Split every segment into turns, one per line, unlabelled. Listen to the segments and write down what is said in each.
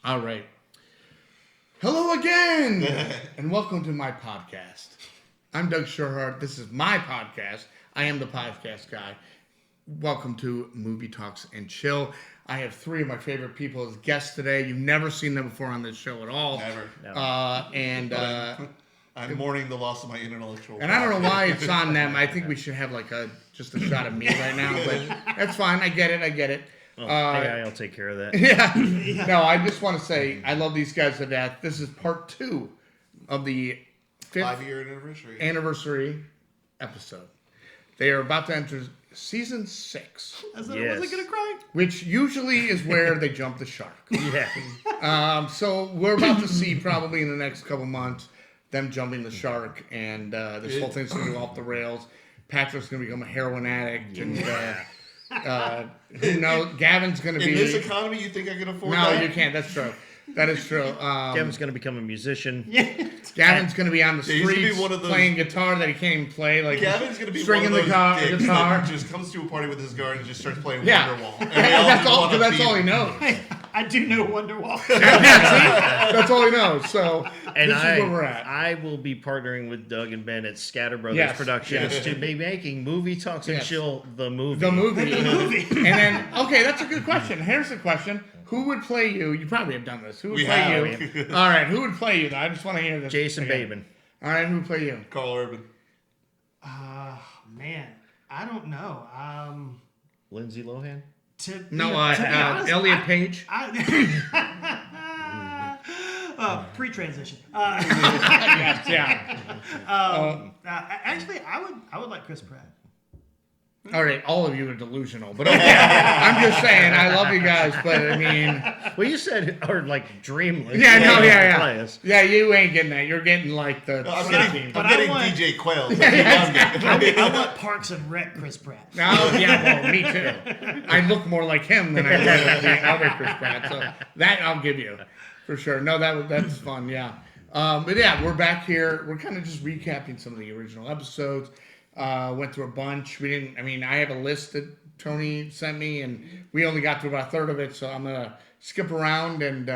All right. Hello again, and welcome to my podcast. I'm Doug Sherhart. This is my podcast. I am the podcast guy. Welcome to Movie Talks and Chill. I have three of my favorite people as guests today. You've never seen them before on this show at all.
Never.
No.
I'm mourning the loss of my intellectual
And I don't know why it's on them. I think we should have like just a shot of me right now, but that's fine. I get it.
Well, I'll take care of that.
Yeah. No, I just want to say I love these guys to death. This is part 2 of the
5-year
anniversary episode. They are about to enter season 6.
I said I wasn't going to cry.
Which usually is where they jump the shark.
Yeah.
So we're about to see probably in the next couple months them jumping the shark, and this whole thing's going to go off the rails. Patrick's going to become a heroin addict, and who knows? Gavin's going to be...
In this economy, you think I can afford
that?
that?
No, you can't. That's true. That is true.
Gavin's going to become a musician.
Gavin's going to be on the streets playing guitar that he can't even play. Like
Gavin's going to be
stringing
one of those
the
dicks
guitar.
that just comes to a party with his guard and just starts playing
Yeah.
Wonderwall. And
That's all he knows.
I do know Wonderwall.
That's all he knows. So
And
this is where we're at.
I will be partnering with Doug and Ben at Scatter Brothers Productions to be making Movie Talks and Chill the movie.
The movie. And then, okay, that's a good question. Here's the question. Who would play you? You probably have done this. Who would play you? All right, who would play you? I just want to hear this.
Jason Bateman.
All right, who would play you?
Carl Urban.
Man, I don't know.
Lindsay Lohan?
Elliot Page.
Pre-transition.
Yes, yeah.
Actually, I would like Chris Pratt.
All right, all of you are delusional, but okay. I'm just saying, I love you guys, but I mean...
Well, you said, or like Dreamless.
Yeah, you ain't getting that. You're getting like the...
I'm getting DJ Quail.
I want Parks and Rec Chris Pratt.
Oh, yeah, well, me too. I look more like him than I do the other Chris Pratt, so that I'll give you, for sure. No, that's fun, yeah. But yeah, we're back here. We're kind of just recapping some of the original episodes. Went through a bunch. I have a list that Tony sent me, and we only got through about a third of it, so I'm going to skip around, and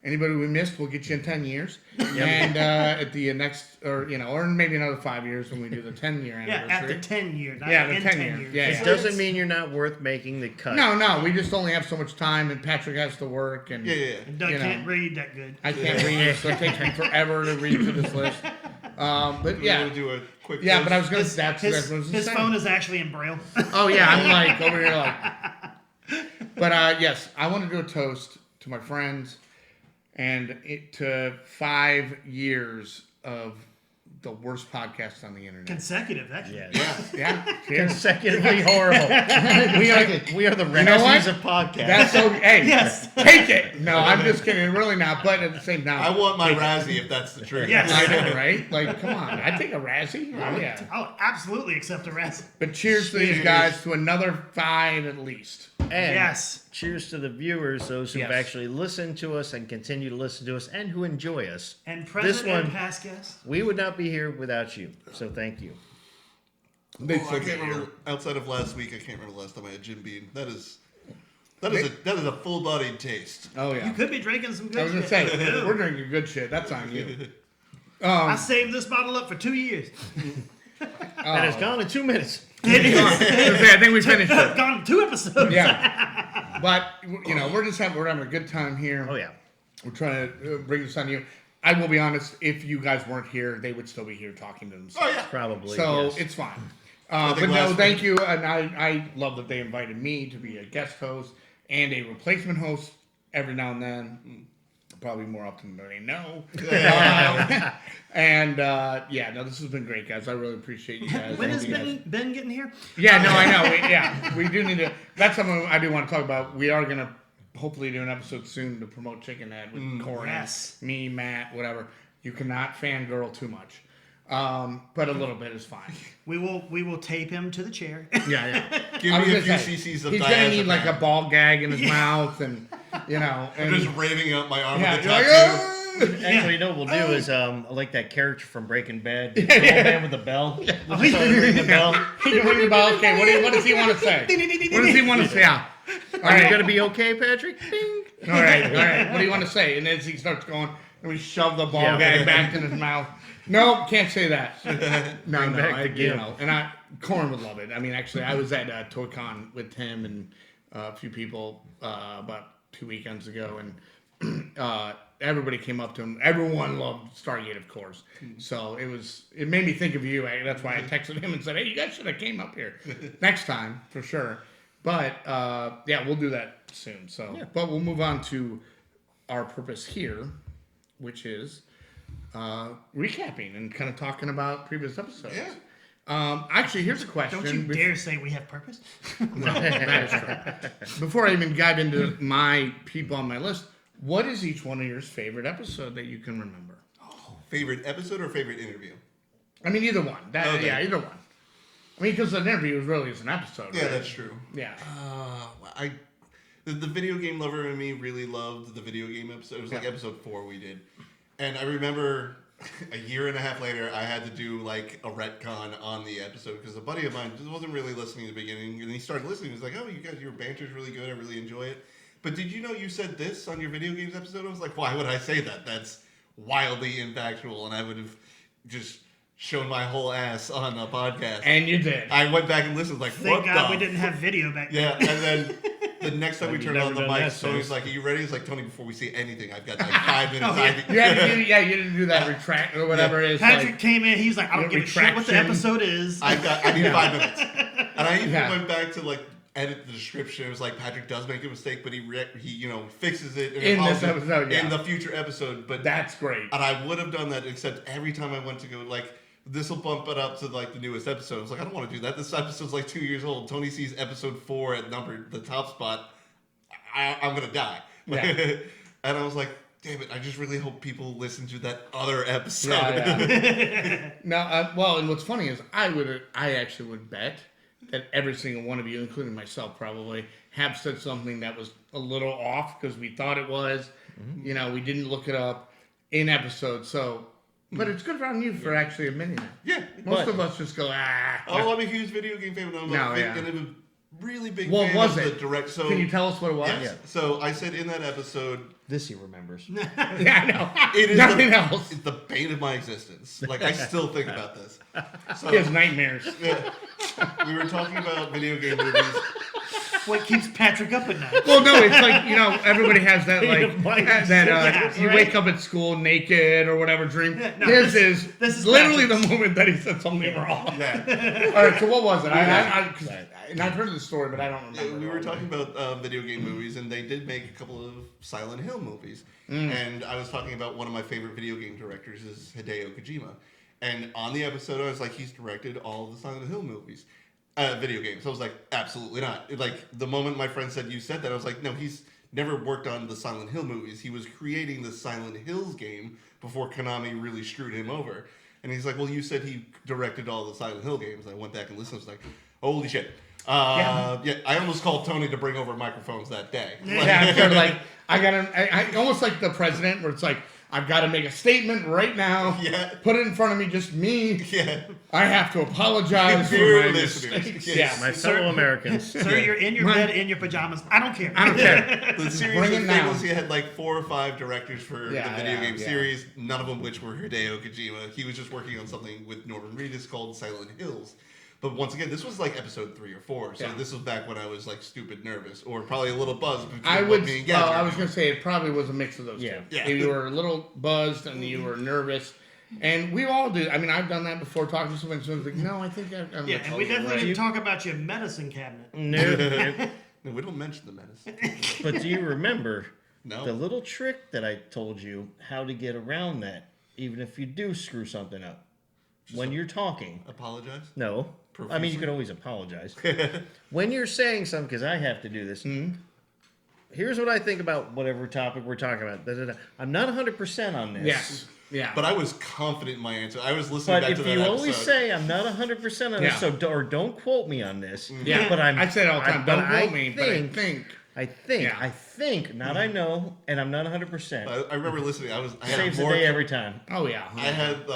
anybody we missed, we'll get you in 10 years. And at the next, or maybe another 5 years when we do the 10-year anniversary.
Yeah, at the 10 year.
The 10 year. Yeah,
it doesn't mean you're not worth making the cut.
No, we just only have so much time, and Patrick has to work. And,
and Doug can't read that good.
I can't read, so it takes me forever to read through this list. But yeah.
Do a quick
but I was going to...
His phone is actually in Braille.
Oh, yeah, I'm like over here like... But yes, I want to do a toast to my friends and to 5 years of the worst podcast on the internet.
Consecutive, actually.
Yeah.
Consecutively horrible. we are the Razzies of podcasts.
That's okay. Hey,
yes.
Take it. No, I'm just kidding. Really not. But at the same time,
I want my Razzie if that's the truth.
Yes.
I know, right? Like, come on. I'd take a Razzie. Oh, yeah.
I'll absolutely accept a Razzie.
But cheers to these guys to another 5 at least.
And cheers to the viewers, those who've actually listened to us and continue to listen to us and who enjoy us.
And present and past guests.
We would not be here without you. So thank you.
I can't remember. Outside of last week, I can't remember the last time I had Jim Beam. That is a full-bodied taste.
Oh yeah.
You could be drinking some good shit.
I was gonna say we're drinking good shit. That's on you.
I saved this bottle up for 2 years.
And it's gone in 2 minutes.
I think we finished it.
Gone in 2 episodes.
Yeah. But we're having a good time here.
Oh yeah.
We're trying to bring this on you. I will be honest. If you guys weren't here, they would still be here talking to themselves.
Oh yeah,
probably.
So it's fine. But no, thank you. And I love that they invited me to be a guest host and a replacement host every now and then. Probably more often than they know. This has been great, guys. I really appreciate you guys.
When is Ben getting here?
Yeah, no, I know. We do need to. That's something I do want to talk about. We are going to hopefully do an episode soon to promote Chicken Head with Corey, me, Matt, whatever. You cannot fangirl too much. But a little bit is fine.
We will tape him to the chair.
Yeah.
Give me a few cc's of
he's gonna need like a ball gag in his mouth, and
I'm just raving up my arm with a
like,
tattoo.
Actually, what we'll do is like that character from Breaking Bad, the old man with the bell. We'll just ring the bell.
He can ring the bell. Okay, what does he want to say? What does he want to say? Yeah.
Are you
right.
going to be okay, Patrick? Ding.
All right. What do you want to say? And as he starts going, and we shove the ball
Yeah.
gag back in his mouth. No, can't say that. No,
Bring back the
you
gimp.
know, and Corn would love it. I mean, actually, I was at ToyCon with him and a few people about 2 weekends ago, and everybody came up to him. Everyone loved Stargate, of course. So it made me think of you. That's why I texted him and said, "Hey, you guys should have came up here next time for sure." But yeah, we'll do that soon. So, but we'll move on to our purpose here, which is recapping and kind of talking about previous episodes.
Yeah.
Actually, here's a question.
Don't you dare say we have purpose.
No, that is true. Before I even dive into my people on my list, what is each one of yours favorite episode that you can remember?
Favorite episode or favorite interview?
I mean, either one.
Okay.
Yeah, either one. I mean, because an interview is really an episode.
Yeah,
right?
that's true.
Yeah.
The video game lover in me really loved the video game episode. It was like episode 4 we did. And I remember a year and a half later, I had to do like a retcon on the episode because a buddy of mine just wasn't really listening in the beginning. And he started listening. He was like, "Oh, you guys, your banter's really good. I really enjoy it. But did you know you said this on your video games episode?" I was like, "Why would I say that? That's wildly impactful." And I would have just shown my whole ass on a podcast.
And you did.
I went back and listened, like,
Thank
what
God
the
we didn't have video back then.
Yeah, and then the next time we
You've
turned on
never
the
done
mic,
that
Tony's
since.
like, "Are you ready?" He's like, "Tony, before we say anything, I've got like 5 minutes."
Oh,
You didn't do that retract or whatever it is.
Patrick
like,
came in. He's like, "I don't give a shit what the
retraction.
episode is."
I need 5 minutes. And I even
Yeah.
went back to like edit the description. It was like Patrick does make a mistake, but he fixes it
In this episode, yeah.
in the future episode. But
that's great.
and I would have done that, except every time I went to go like, this will bump it up to like the newest episode. I was like, I don't want to do that. This episode's like 2 years old. Tony sees episode 4 at the top spot. I'm gonna die.
Yeah.
And I was like, damn it! I just really hope people listen to that other episode.
Yeah. No, well, and what's funny is I actually would bet that every single one of you, including myself probably, have said something that was a little off because we thought it was.
Mm-hmm.
You know, we didn't look it up in episode. So, but it's good on you for actually admitting it.
Yeah.
Most of us just go, ah.
Oh, I'm a huge video game fan. And I'm a really big
What
fan
was
of
it?
the direct. So
Can you tell us what it was?
yes.
Yeah.
So I said in that episode,
This he remembers.
Yeah, I know.
it is
Nothing else.
It's the bane of my existence. Like I still think about this. So
He has nightmares.
we were talking about video game movies.
What keeps Patrick up at night?
Well, no, it's like, you know, everybody has that, like,
Mike.
that you
right?
wake up at school naked or whatever dream.
No,
this
this
is
is
literally
Patrick's.
the moment that he said something wrong.
Yeah.
All right, so what was it? And I've heard the story, but I don't remember.
We were talking about video game movies, and they did make a couple of Silent Hill movies. And I was talking about one of my favorite video game directors is Hideo Kojima. And on the episode, I was like, he's directed all of the Silent Hill movies. Video games. I was like, absolutely not. Like, the moment my friend said you said that, I was like, no, he's never worked on the Silent Hill movies. He was creating the Silent Hills game before Konami really screwed him over. And he's like, well, you said he directed all the Silent Hill games. I went back and listened. I was like, holy shit. Yeah, I almost called Tony to bring over microphones that day.
Yeah, I'm sure, like, I almost like the president, where it's like, I've got to make a statement right now.
Yeah.
Put it in front of me, just me.
Yeah.
I have to apologize for
Dear
my
listeners,
mistakes.
yes.
Yeah.
My fellow Americans.
Sir, you're in your bed in your pajamas. I don't care.
I don't care.
The series
Bring
of
it now.
Fables, he had like 4 or 5 directors for
Yeah,
the video game
yeah.
series, none of them which were Hideo Kojima. He was just working on something with Norman Reedus called Silent Hills. But once again, this was like episode 3 or 4, so
Yeah.
this was back when I was like stupid nervous, or probably a little buzzed between
I would.
me and
Well,
Gadget.
I was going to say it probably was a mix of those
Yeah.
two.
Yeah.
You were a little buzzed and you were nervous, and we all do. I mean, I've done that before. Talking to someone, someone's like, "No, I think I'm."
Yeah, and we definitely
right.
didn't talk about your medicine cabinet.
No.
No, we don't mention the menace.
But do you remember
No.
the little trick that I told you how to get around that, even if you do screw something up? When you're talking.
Apologize.
No. I mean, you
Profusely?
can always apologize. When you're saying something, because I have to do this, here's what I think about whatever topic we're talking about. Da, da, da. I'm not 100% on this.
Yes. Yeah.
But I was confident in my answer. I was listening
But
back
if
to that
you
episode.
always say I'm not 100% on
Yeah.
this, so or don't quote me on this.
yeah.
But
I say it all the time. Don't quote me, but
I think,
Yeah.
I think, not I know, and I'm not 100%.
I remember listening. I had
Saves the
more.
day every time.
Oh yeah.
I had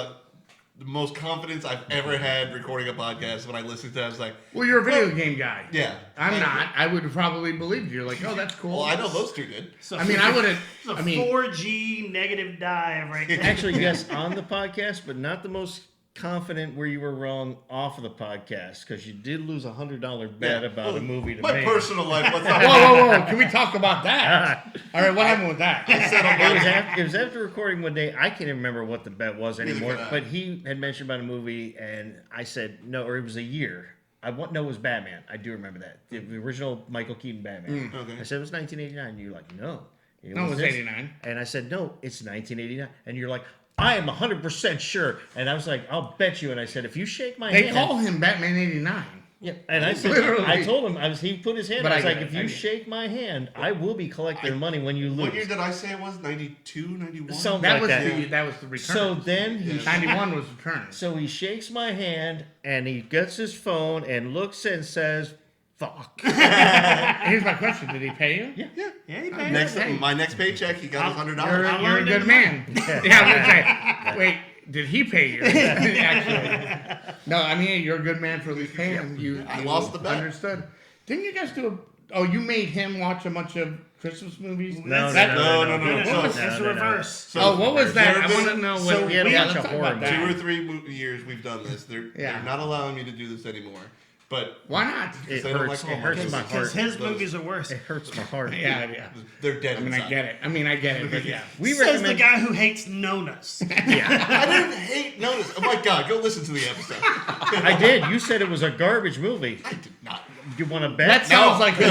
the most confidence I've ever had recording a podcast. When I listened to it, I was like,
Well, you're a video game guy.
yeah.
I'm not. I would have probably believed you. Like, oh, that's cool.
Well, I know those two did.
So
I mean, I wouldn't.
It's a
I mean,
4G negative dive right there.
Actually, yes, on the podcast, but not the most confident where you were wrong off of the podcast because you did lose $100 bet about a movie to
My
make.
personal life. What's up?
whoa. Can we talk about that? All right, what happened with that?
It was after recording one day. I can't even remember what the bet was anymore.
can I.
But he had mentioned about a movie, and I said no, or it was a year. No, it was Batman. I do remember that the original Michael Keaton Batman.
Okay.
I said it was 1989. And you're like, no,
No, it was
this.
89.
And I said no, it's 1989. And you're like, I am 100% sure. And I was like, I'll bet you. And I said, if you shake my
They
hand,
call him Batman 89.
yeah. And I said,
Literally.
I told him, he put his hand.
But
I was
I
like,
get
if
it, I
you
get it.
shake my hand, I will be collecting money when you lose.
What year did I say it was? 92, 91?
Something
That
like
was
that.
that was the return.
So then he
91 was return.
So he shakes my hand and he gets his phone and looks and says, "Fuck."
Here's my question: did he pay you?
Yeah.
Yeah, he paid it.
My next paycheck, he got his $100.
You're
I
a
learned
good
it.
man. Yeah, I was gonna say, wait, did he pay you? Actually, no. I mean, you're a good man for at least paying. You
lost the bet.
Understood. Didn't you guys do a? Oh, you made him watch a bunch of Christmas movies.
No.
It's reverse.
So,
Oh, what was that?
there
I
have
want to
been
know.
so
What,
we had to
yeah,
watch
let's
a
talk
horror
about that.
2 or 3 years we've done this. They're not allowing me to do this anymore. But
Why not?
It
They don't
hurts.
like
It hurts
Hallmark
my
Because
heart.
his movies are worse.
It hurts my heart.
Yeah.
they're dead
I mean,
inside.
I get it. But yeah.
We
Says the
recommend.
guy who hates Nonas.
Yeah,
I didn't hate notice. Oh my god, go listen to the episode.
I did. You said it was a garbage movie.
I did not.
You want to
That
bet?
sounds like. I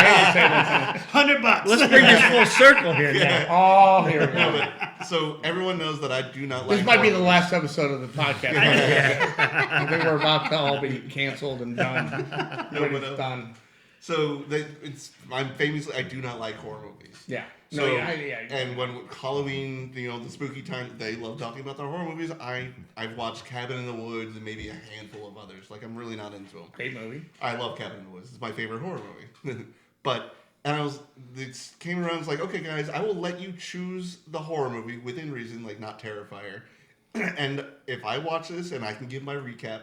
hate to say this.
$100.
Let's bring this full circle here now.
Oh, here we
No,
go.
but, so everyone knows that I do not like
This might be
horror
the last episode of the podcast. I think we're about to all be canceled and done.
No,
When
but,
it's done.
So I'm famously I do not like horror movies.
Yeah.
So,
No, yeah.
and when Halloween, the spooky time, they love talking about the horror movies. I've watched Cabin in the Woods and maybe a handful of others. Like I'm really not into them.
Great movie.
I love Cabin in the Woods. It's my favorite horror movie. It came around. It's like, okay, guys, I will let you choose the horror movie within reason, like not Terrifier. And if I watch this and I can give my recap,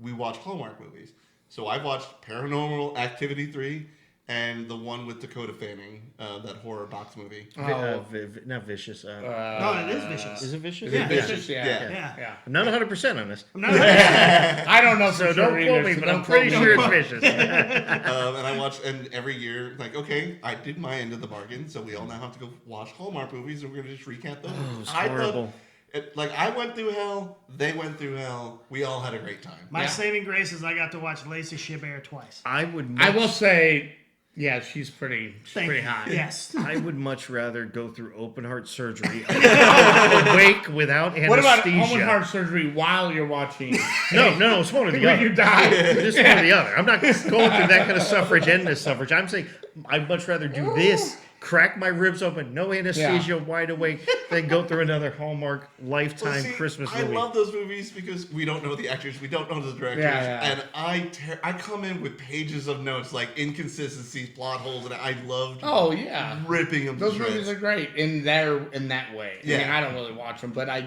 we watch Hallmark movies. So I've watched Paranormal Activity 3 and the one with Dakota Fanning, that horror box movie.
Not vicious.
No, it is vicious.
Is it vicious?
Is it vicious? Yeah.
Yeah.
Yeah.
I'm not 100% on this.
I'm not
I don't know.
So
for
don't
sure
quote
either,
me,
so
but
don't
I'm pretty
quote me.
sure it's vicious.
And I watch, and every year, like, okay, I did my end of the bargain, so we all now have to go watch Hallmark movies, and we're gonna just recap those.
Oh, it's
I thought-
horrible.
I went through hell, they went through hell, we all had a great time.
My
Yeah.
saving grace is I got to watch Lacey Chabert twice.
I would.
I
Much,
will say, yeah, she's pretty
Thank you.
hot.
Yes.
I would much rather go through open heart surgery awake without anesthesia.
What about open heart surgery while you're watching?
No, it's one or the
When
other.
you die.
This one or the other. I'm not going through that kind of suffrage and this suffrage. I'm saying I'd much rather do this, crack my ribs open, no anesthesia, wide awake, than go through another Hallmark Lifetime
Well, see,
Christmas
I
movie.
love those movies because we don't know the actors, we don't know the directors,
Yeah.
and I come in with pages of notes like inconsistencies, plot holes, and I loved
Oh yeah.
ripping them.
Those
to shreds.
movies are great in that way. I mean,
Yeah.
I don't really watch them, but I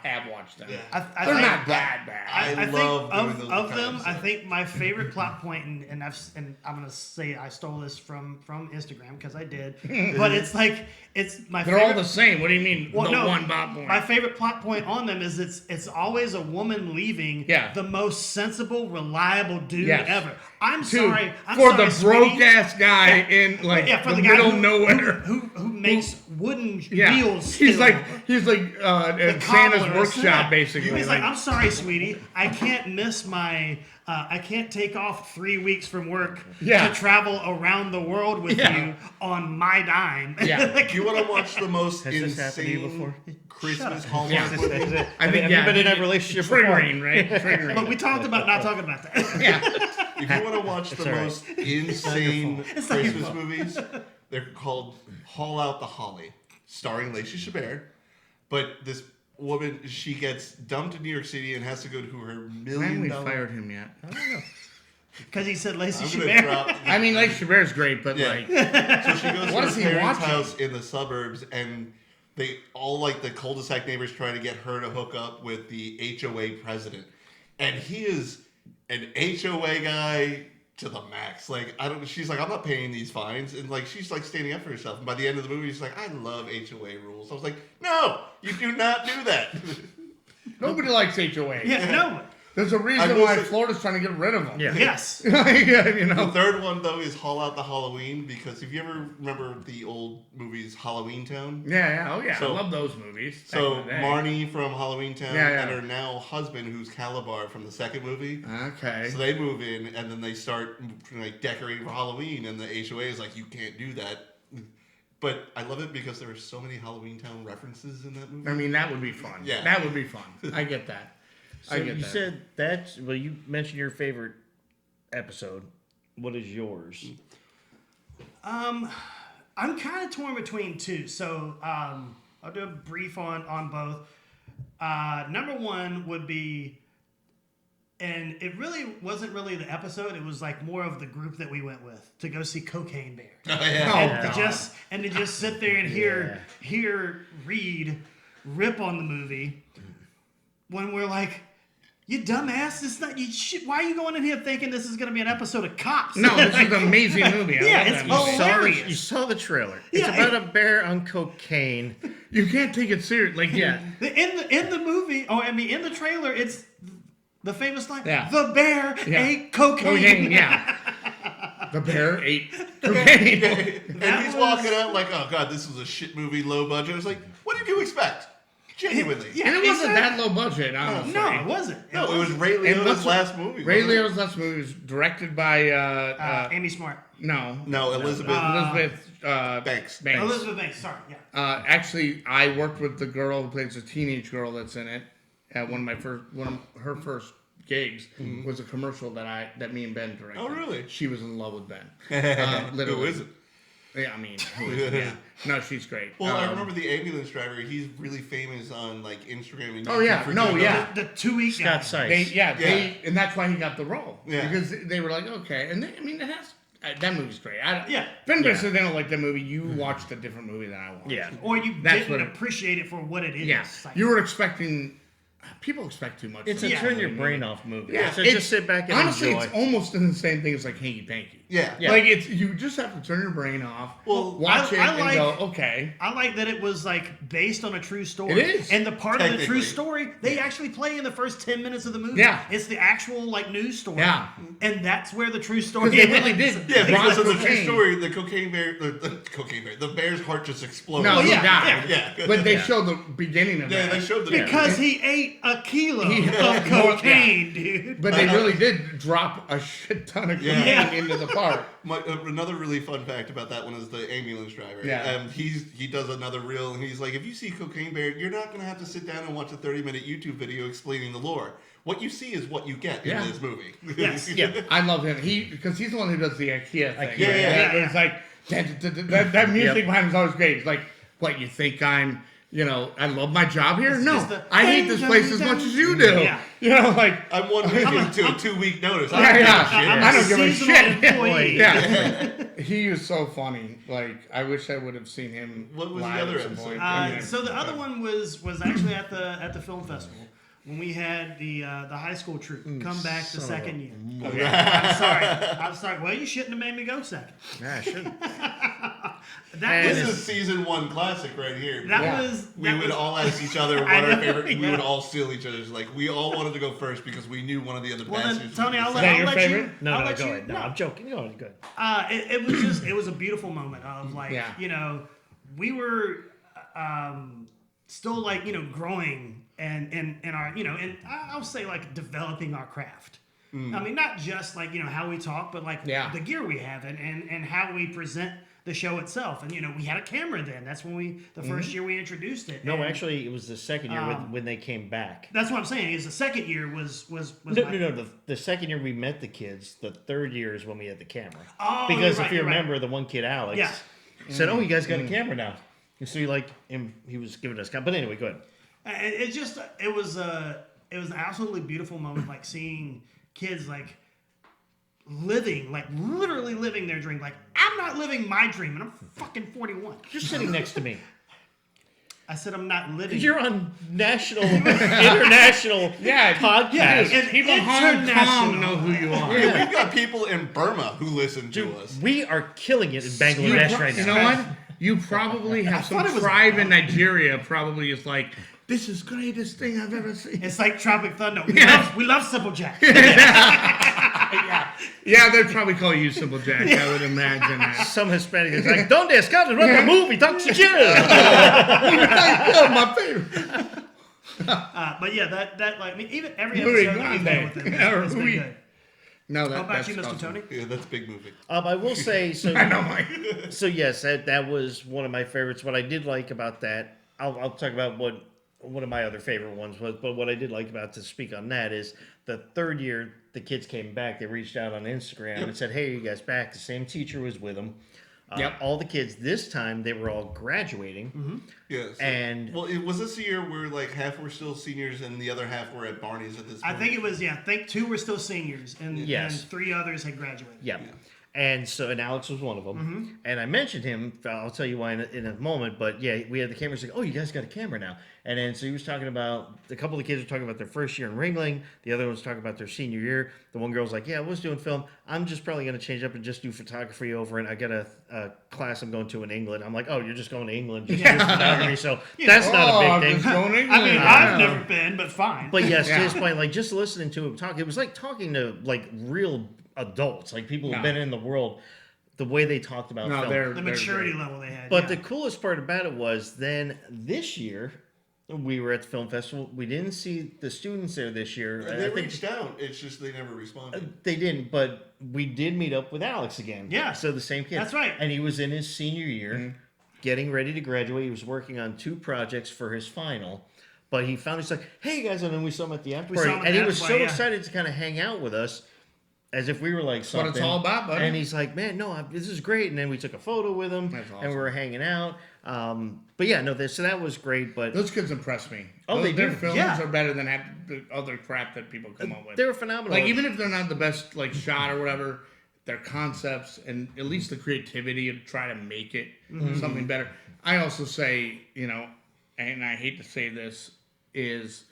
have watched them.
Yeah.
I
They're
think-
not that bad.
I
think
love doing those
of
kind of
them. I
stuff.
think my favorite plot point, and I'm gonna say I stole this from Instagram because I did, but it's my.
They're
favorite,
all the same. What do you mean?
Well, no,
one Bob Boy.
My favorite plot point on them is it's always a woman leaving
Yeah.
the most sensible, reliable dude
Yes.
ever. I'm
Two,
sorry. I'm
for
sorry,
the broke
sweetie.
ass guy in like
for
the
the guy
middle
who,
nowhere.
who makes wooden
Yeah,
wheels.
he's
still.
like at Santa's
Cobbler.
workshop basically.
He's like, I'm sorry, sweetie. I can't miss my. I can't take off 3 weeks from work
Yeah.
to travel around the world with
Yeah.
you on my dime.
Yeah.
Do you want to watch the most
Has this happened to you
insane
before?
Christmas
Yeah.
Hallmark movie?
I think
have you been in a relationship before?
triggering, right? Triggering.
But we talked about not talking about that.
yeah.
If you want to watch the
all right.
most insane
It's not your
Christmas
fault.
movies, they're called Haul Out the Holly, starring Lacey Chabert. But this woman, she gets dumped in New York City and has to go to her
Why haven't
$1
we
million.
fired him yet?
I don't know.
Because he said Lacey
I'm gonna
Chabert.
drop.
I mean, Lake Chabert's great, but
Yeah.
like,
So she goes
What
to
is
her
he
parents'
watching?
house in the suburbs, and all like the cul-de-sac neighbors try to get her to hook up with the HOA president, and he is an HOA guy to the max. Like she's like, I'm not paying these fines, and like she's like standing up for herself. And by the end of the movie, she's like, I love HOA rules. I was like, no, you do not do that.
Nobody likes HOA.
Yeah, no.
There's a reason why Florida's trying to get rid of them.
Yeah.
Yes.
You know?
The third one though is Haul Out the Halloween, because if you ever remember the old movies Halloween Town.
Yeah. Oh yeah.
So-
I love those movies.
So
Back in the day.
Marnie from Halloween Town
Yeah.
and her now husband, who's Calabar from the second movie.
Okay.
So they move in, and then they start like decorating for Halloween, and the HOA is like, you can't do that. But I love it because there are so many Halloween Town references in that movie.
I mean, that would be fun.
Yeah.
That would be fun. I get that.
So
I get
you
that.
said that. Well, you mentioned your favorite episode. What is yours?
I'm kind of torn between two, so I'll do a brief on both. Number one would be, and it really wasn't really the episode. It was like more of the group that we went with to go see Cocaine Bear.
Oh, yeah.
Oh,
To just sit there and hear Reed rip on the movie when we're like, you dumbass! It's not you. Why are you going in here thinking this is going to be an episode of Cops?
No, this is an amazing movie. I
Yeah,
love
it's
that movie.
hilarious.
You saw the trailer. It's
Yeah,
about a bear on cocaine.
You can't take it serious. Like, yeah.
In the movie, in the trailer, it's the famous line:
Yeah.
"The bear ate cocaine."
Cocaine, yeah. The bear ate cocaine.
And he's walking out like, oh god, this was a shit movie, low budget. I was like, what did you expect? Genuinely.
Yeah.
And it wasn't
Exactly.
that low budget, honestly.
No, it wasn't.
No, it was Ray
And
Liotta's
what's-
last movie.
Ray
wasn't it?
Liotta's last movie was directed by
Amy Smart.
no
Elizabeth.
Elizabeth
Banks.
Elizabeth Banks. Sorry, yeah.
Actually, I worked with the girl who plays the teenage girl that's in it. At one of her first gigs was a commercial that me and Ben directed.
Oh, really?
She was in love with Ben. Literally.
Who is it?
Yeah, I mean, who is it? Yeah. No, she's great.
Well, I remember the ambulance driver. He's really famous on like Instagram and YouTube.
Oh, yeah.
for
No,
doing
yeah.
The 2 week
Scott
guy.
Sykes.
And that's why he got the role.
Yeah.
Because they were like, okay, and I mean, it has that movie's great.
Yeah.
If anybody
Yeah.
says they don't like that movie, you watched a different movie than I watched.
Yeah.
Or you
That's
didn't
what-
appreciate it for what it is.
Yeah.
Like,
You were expecting. People expect too much.
It's
from
a
a
turn your
movie.
brain off movie.
Yeah,
So
it's-
just sit back and
honestly,
enjoy.
it's almost the same thing as like hanky panky.
Yeah.
Yeah.
Like you just have to turn your brain off.
Well,
watch it
I
and
like-
go, okay.
I like that it was like based on a true story.
It is.
And the part of the true
Technically.
story they actually play in the first 10 minutes of the movie.
Yeah.
It's the actual like news story.
Yeah.
And that's where the true story
Because they really
is.
did.
Yeah, because
Rock
of the true
cocaine.
story, the cocaine bear, the bear's heart just exploded.
No, he
yeah,
died.
yeah.
But they showed the beginning of
Yeah,
that.
they showed the
Because he ate a kilo
Yeah.
of cocaine, dude.
But they really did drop a shit ton of cocaine
Yeah.
into the park.
Another really fun fact about that one is the ambulance driver.
Yeah.
He does another reel, and he's like, if you see Cocaine Bear, you're not going to have to sit down and watch a 30-minute YouTube video explaining the lore. What you see is what you get
Yeah.
in this movie.
Yes.
Yeah.
I love him. Because he's the one who does the IKEA thing.
Yeah,
yeah,
It's like that music
Yep.
behind him is always great. It's like, what, you think I love my job here? No,
just the-
I hate this place as much as you do.
Yeah.
You know, like,
I'm 1 week into a 2-week notice.
yeah, yeah.
I'm
I
a
don't give a
seasonal
shit.
employee.
Yeah. He was so funny. Like, I wish I would have seen him.
What was the
live
other
at some
episode?
point. I mean,
So the other one was actually at the film festival when we had the high school troop come back the
son of
second year.
okay.
I'm sorry. Well, you shouldn't have made me go second.
Nah, I shouldn't.
That
And
This
was
is season 1 classic right here.
that
Yeah.
was
We
that
would
was,
all ask each other what
I
our
know,
favorite. We
yeah.
would all steal each other's. Like we all wanted to go first because we knew one of the other
Well then,
bastards.
Tony,
would
I'll
be
let,
that
I'll
your
let
favorite?
you.
No,
I'll
no,
let
go
you.
ahead. No, I'm joking. Go ahead. Good.
It was a beautiful moment of like
Yeah.
we were still like growing and our and I'll say like developing our craft. I mean, not just like how we talk, but like the gear we have and how we present the show itself. And we had a camera then. That's when the first year we introduced it.
No,
And
actually, it was the second year when they came back.
that's what I'm saying. Is the second year was
No. The second year we met the kids. The third year is when we had the camera.
Oh,
Because
you're
if you
right, you're right.
remember, the one kid, Alex,
Yeah.
said, "Oh, you guys got a camera now." And so he was giving us. But anyway, go ahead.
And it was an absolutely beautiful moment, like seeing kids like living, like literally living their dream. Like I'm not living my dream, and I'm fucking 41.
You're sitting next to me.
I said I'm not living.
You're on national, international podcast.
Yeah, and
People in Hong Kong know who you are.
Yeah, we've got people in Burma who listen to us.
We are killing it in Bangladesh right now.
You know what? You probably have some tribe in Nigeria. Probably is like, this is the greatest thing I've ever seen.
It's like Tropic Thunder. We love Simple Jack.
Yeah, they'd probably call you Simple Jack. I would imagine that.
Some Hispanic is like, "Donde escapes? What the movie? Talk to you."
My favorite.
But yeah, that like I mean, even every
Louis
episode that we've done with
Grande.
them has been
Louis.
good.
No,
How about
that's
you, Mr.
awesome.
Tony?
Yeah, that's a big movie.
I will say so.
I know, Mike.
So yes, that was one of my favorites. What I did like about that, I'll talk about what one of my other favorite ones was. But what I did like about to speak on that is the third year the kids came back. They reached out on Instagram and said, "Hey, you guys back?" The same teacher was with them. All the kids this time they were all graduating.
Yeah. So,
And-
well, it was this a year where like half were still seniors and the other half were at Barney's at this point.
I think it was, I think 2 were still seniors, and,
Yes.
and 3 others had graduated.
Yeah. And so, and Alex was one of them. And I mentioned him. I'll tell you why in a moment. But yeah, we had the cameras like, "Oh, you guys got a camera now." And then so he was talking about a couple of the kids were talking about their first year in Ringling. The other one was talking about their senior year. The one girl was like, "Yeah, I was doing film. I'm just probably going to change up and just do photography over. And I got a class I'm going to in England." I'm like, "Oh, you're just going to England just to do photography." So that's not a big thing.
I mean, I've never been, but fine.
But yes, to his point, like just listening to him talk, it was like talking to like real adults, like people who've been in the world. The way they talked about film.
the maturity level they had.
But the coolest part about it was then this year, we were at the film festival. We didn't see the students there this year.
And they reached out. It's just they never responded.
They didn't, but we did meet up with Alex again.
Yeah.
So the same kid.
That's right.
And he was in his senior year, getting ready to graduate. He was working on 2 projects for his final. But he found, he's like, "Hey guys," and then we saw him at the after party. And he was so excited to kind of hang out with us. As if we were like something.
What it's all about, buddy.
And he's like, "Man, no, this is great." And then we took a photo with him,
That's awesome.
and we were hanging out. But yeah, no, so that was great. But
Those kids impress me.
Oh, they
Their
do.
films
Yeah.
are better than the other crap that people come up with.
they were phenomenal.
Like, even if they're not the best, like, shot or whatever, their concepts and at least the creativity to try to make it something better. I also say, and I hate to say this, is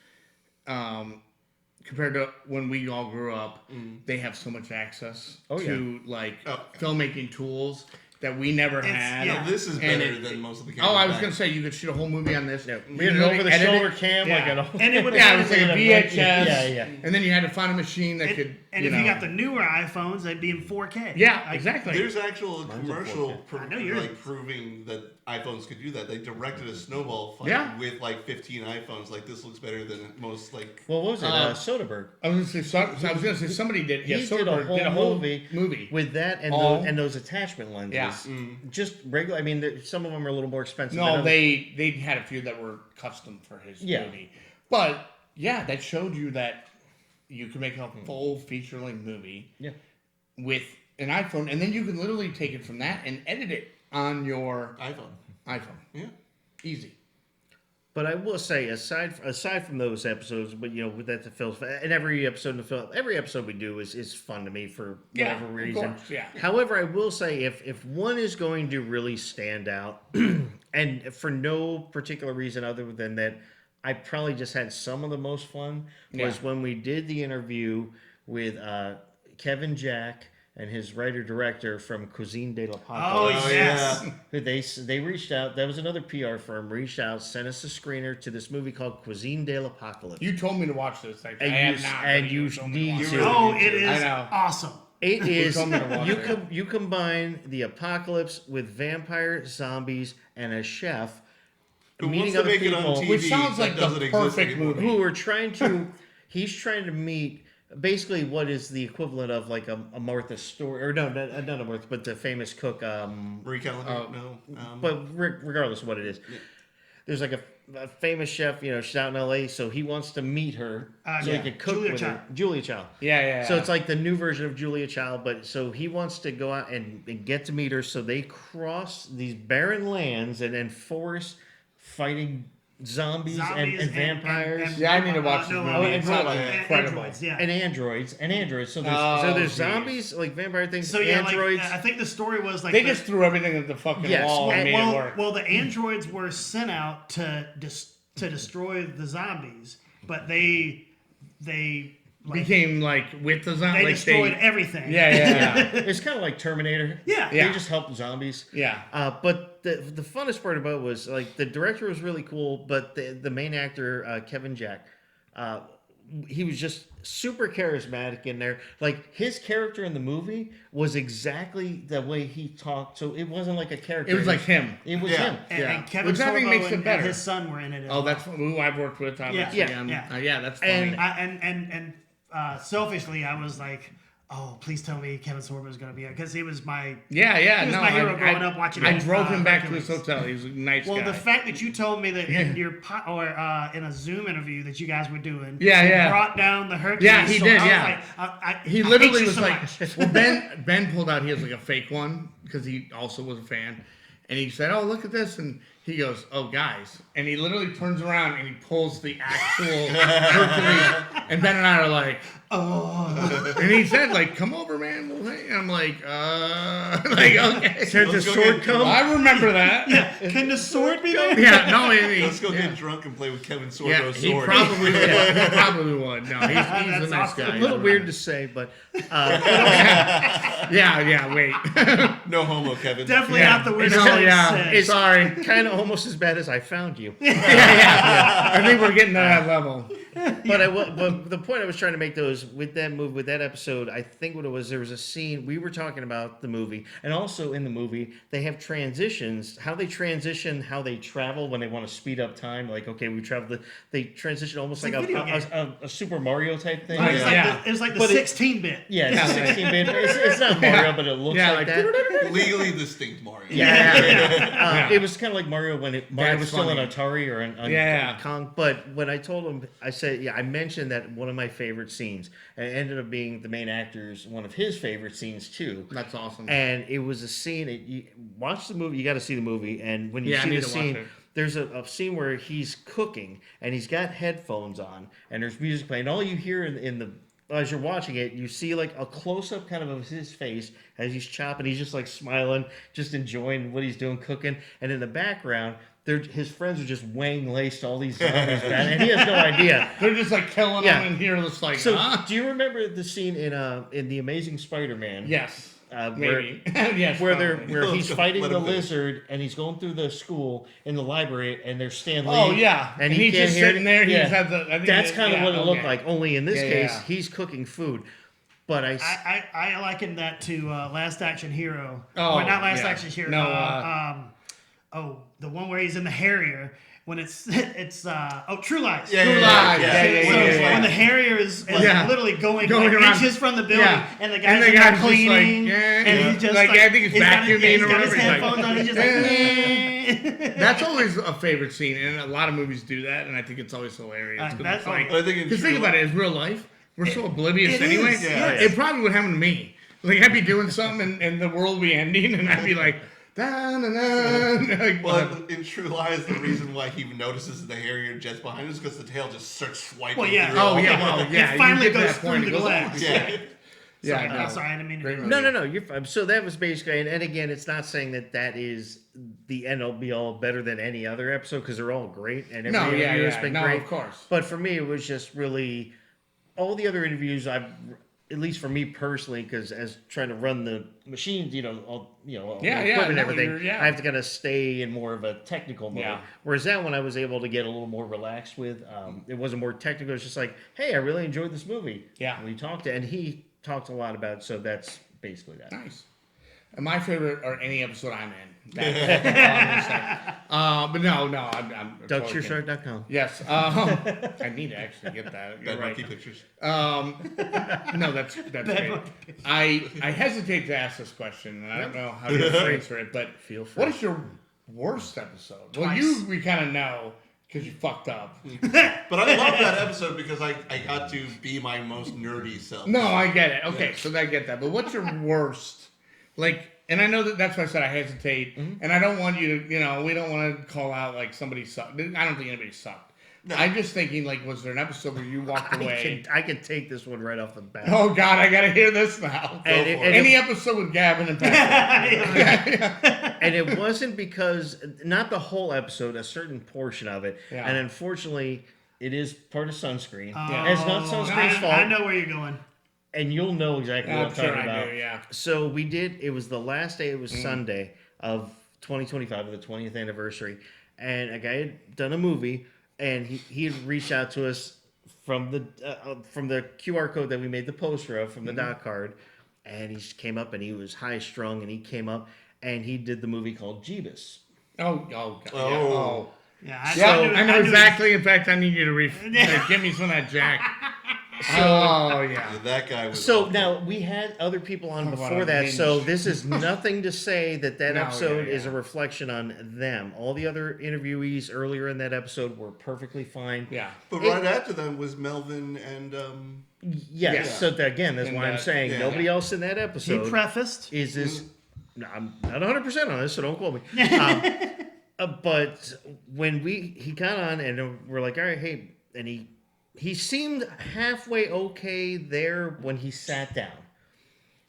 compared to when we all grew up, they have so much access to, filmmaking tools that we never had.
yeah.
This is
And
better than most of the cameras.
Oh, I was going to say, you could shoot a whole movie on this.
Yeah,
You
we had
could
an
really
over the
edit
shoulder
it.
cam,
Yeah.
like an
And it would
Yeah, it was like a VHS.
Yeah.
And then you had to find a machine that could,
and if you got the newer iPhones, they'd be in 4K.
Yeah, exactly.
There's actual commercial
I know you're-
proving that iPhones could do that. They directed a snowball fight with like 15 iPhones. Like, this looks better than most like.
What was it? Soderbergh.
I was going to say somebody did. Yeah,
He
Soderbergh
did a whole
movie
with that and
All-
those attachment lenses.
Yeah.
Just regular. I mean, some of them are a little more expensive.
No,
than others.
they had a few that were custom for his
Yeah.
movie. But yeah, that showed you that you can make a full feature length movie with an iPhone, and then you can literally take it from that and edit it on your iPhone.
Yeah.
Easy.
But I will say, aside from those episodes, but with that the film and every episode in the film, every episode we do is fun to me for whatever reason.
Course, yeah.
However, I will say if one is going to really stand out, and for no particular reason other than that, I probably just had some of the most fun was when we did the interview with Kevin Jack and his writer-director from Cuisine de la
Oh,
Pata.
yes.
They reached out. That was another PR firm. Reached out, sent us a screener to this movie called Cuisine de l'Apocalypse.
You told me to watch this. I
And
have
you-
not.
and
but
you
told me
need
watch
to.
it.
Oh, it is
I know.
awesome.
It is.
told me to watch it.
You combine the apocalypse with vampire zombies and a chef
Who wants
meeting
to
other
make it on
people
TV
Which sounds
that
like the
doesn't exist
perfect
anymore.
movie.
who are trying to. He's trying to meet basically what is the equivalent of like a Martha Stewart, or no, not a Martha, but the famous cook.
Marie Callender? No.
But regardless of what it is, there's like a famous chef. She's out in L.A., so he wants to meet her so he can cook
Julia
with
Child.
her. Julia Child.
Yeah.
So it's like the new version of Julia Child, but so he wants to go out and get to meet her. So they cross these barren lands and enforce fighting zombies and vampires.
Yeah, I need to watch this movie.
It's
incredible.
androids, yeah.
And androids. So there's,
Oh,
zombies, like vampire things,
So yeah,
androids.
I think the story was like
They just threw everything at the fucking wall and made it work.
Well, the androids were sent out to destroy the zombies, but they
became like with the zombies.
They destroyed everything.
Yeah.
It's kind of like Terminator.
Yeah.
They just help zombies.
Yeah.
But the funnest part about it was like the director was really cool, but the main actor Kevin Jack, he was just super charismatic in there. Like his character in the movie was exactly the way he talked, so it wasn't like a character.
It was like him.
It was him.
And Kevin
Which I think makes
Sorbo
it better.
and his son were in it.
Oh, that's who I've worked with. Obviously.
Yeah.
That's funny.
And selfishly, I was like, oh, please tell me Kevin Sorbo is going to be it, because he was my
my
hero growing up watching.
I drove him back
Hercules.
to his hotel. He was a nice guy.
Well, the fact that you told me that in your in a Zoom interview that you guys were doing,
you
brought down the Hercules.
Yeah, he did.
I was like,
he
I
literally
hate you
was
so
like,
much.
well, Ben pulled out. He has like a fake one because he also was a fan, and he said, "Oh, look at this," and he goes, "Oh, guys," and he literally turns around and he pulls the actual Hercules, and Ben and I are like, "Oh," and he said, "Like, come over, man." Well, hey. And I'm like, like, okay.
Said the sword come.
I remember that.
Yeah, can the sword be there?
Yeah, no,
Let's go get drunk and play with Kevin Sorbo's
he
sword.
probably would. He probably would. No, he's a nice
awesome.
guy.
A little weird to say, but
Yeah, wait.
No homo, Kevin.
Definitely not the word.
it's
Sorry.
kind of almost as bad as I found you.
I think we're getting to that level.
But the point I was trying to make though is with that episode, I think what it was, there was a scene we were talking about the movie, and also in the movie they have transitions, how they travel when they want to speed up time. Like, okay, they transition almost like a Super Mario type thing.
It's like the 16-bit.
Yeah, it's 16-bit. It's not Mario, but it looks like that.
Legally distinct Mario.
It was kind of like Mario when Mario was still on Atari or on Kong. But when I told him, I said, I mentioned that one of my favorite scenes, and it ended up being the main actor's one of his favorite scenes too.
That's awesome.
And it was a scene. You watch the movie. You got to see the movie, and when you see the scene, there's a scene where he's cooking and he's got headphones on, and there's music playing. All you hear as you're watching it, you see like a close-up kind of his face as he's chopping. He's just like smiling, just enjoying what he's doing, cooking. And in the background, his friends are just weighing laced all these zombies, and he has no idea.
They're just like killing them, and here it's like.
So, do you remember the scene in the Amazing Spider-Man?
Yes.
Maybe.
Yes.
Where he's fighting the lizard and he's going through the school in the library and there's Stan Lee.
Oh yeah,
and
he's
can't
just
hear
sitting there. He just has
That's kind of what it looked like. Only in this case, he's cooking food. But
I liken that to Last Action Hero.
Oh,
or not Last Action Hero.
No.
The one where he's in the Harrier. When it's True Lies.
True Lies.
When the Harrier is literally going around inches from the building, and the guy's not cleaning, and he's just
like I think it's vacuuming or
whatever.
His
headphones on. He's just like.
That's always a favorite scene, and a lot of movies do that, and I think it's always hilarious.
That's
like,
I think
because think about it, in real life, we're so oblivious
It
anyway.
is, yes.
It probably would happen to me. Like I'd be doing something, and the world would be ending, and I'd be like. Like,
well, in True Lies, the reason why he notices the Harrier jets behind him is because the tail just starts swiping.
Well, yeah.
Through
It finally goes through the glass.
Yeah.
Sorry, I didn't mean to.
No, you're fine. So that was basically, and again, it's not saying that is the end all be all better than any other episode because they're all great and every interview has been great.
Of course.
But for me, it was just really all the other interviews I've. At least for me personally, because as trying to run the machines, all the equipment and everything, I have to kind of stay in more of a technical mode.
Yeah.
Whereas that one I was able to get a little more relaxed with. It wasn't more technical. It's just like, hey, I really enjoyed this movie.
Yeah.
We talked, and he talked a lot about it, so that's basically that.
Nice. And my favorite are any episode I'm in. But no, I'm
DougSureShark.com.
Yes. I need to actually get that. You're
Bad
right.
monkey pictures.
No, that's great. I hesitate to ask this question, and I don't know how to answer it, but
Feel free.
what is your worst episode?
Twice.
Well, we kind of know because you fucked up.
But I love that episode because I got to be my most nerdy self.
No, I get it. Okay, so I get that. But what's your worst? Like, And I know that's why I said I hesitate. And I don't want you to, we don't want to call out like somebody sucked. I don't think anybody sucked. No. I'm just thinking, like, was there an episode where you walked away?
I can take this one right off the bat.
Oh, God, I got to hear this now. Any episode with Gavin and Patrick.
And it wasn't because, not the whole episode, a certain portion of it. Yeah. And unfortunately, it is part of Sunscreen. It's not Sunscreen's fault.
I know where you're going.
And you'll know exactly what I'm talking about.
Do, yeah.
So we did, it was the last day, it was Sunday of 2025, the 20th anniversary. And a guy had done a movie. And he had reached out to us from the QR code that we made the poster of, from the doc card. And he came up and he was high strung and he came up and he did the movie called Jeebus.
God. Oh.
Yeah,
I know exactly. In fact, I need you to give me some of that Jack.
That guy was.
So now we had other people on before that, so this is nothing to say that episode is a reflection on them. All the other interviewees earlier in that episode were perfectly fine.
Yeah,
but right after them was Melvin and.
Yes. So again, that's why I'm saying nobody else in that episode.
He prefaced
is this. No, I'm not 100% on this, so don't quote me. But when he got on and we're like, all right, hey, and he seemed halfway okay there when he sat down.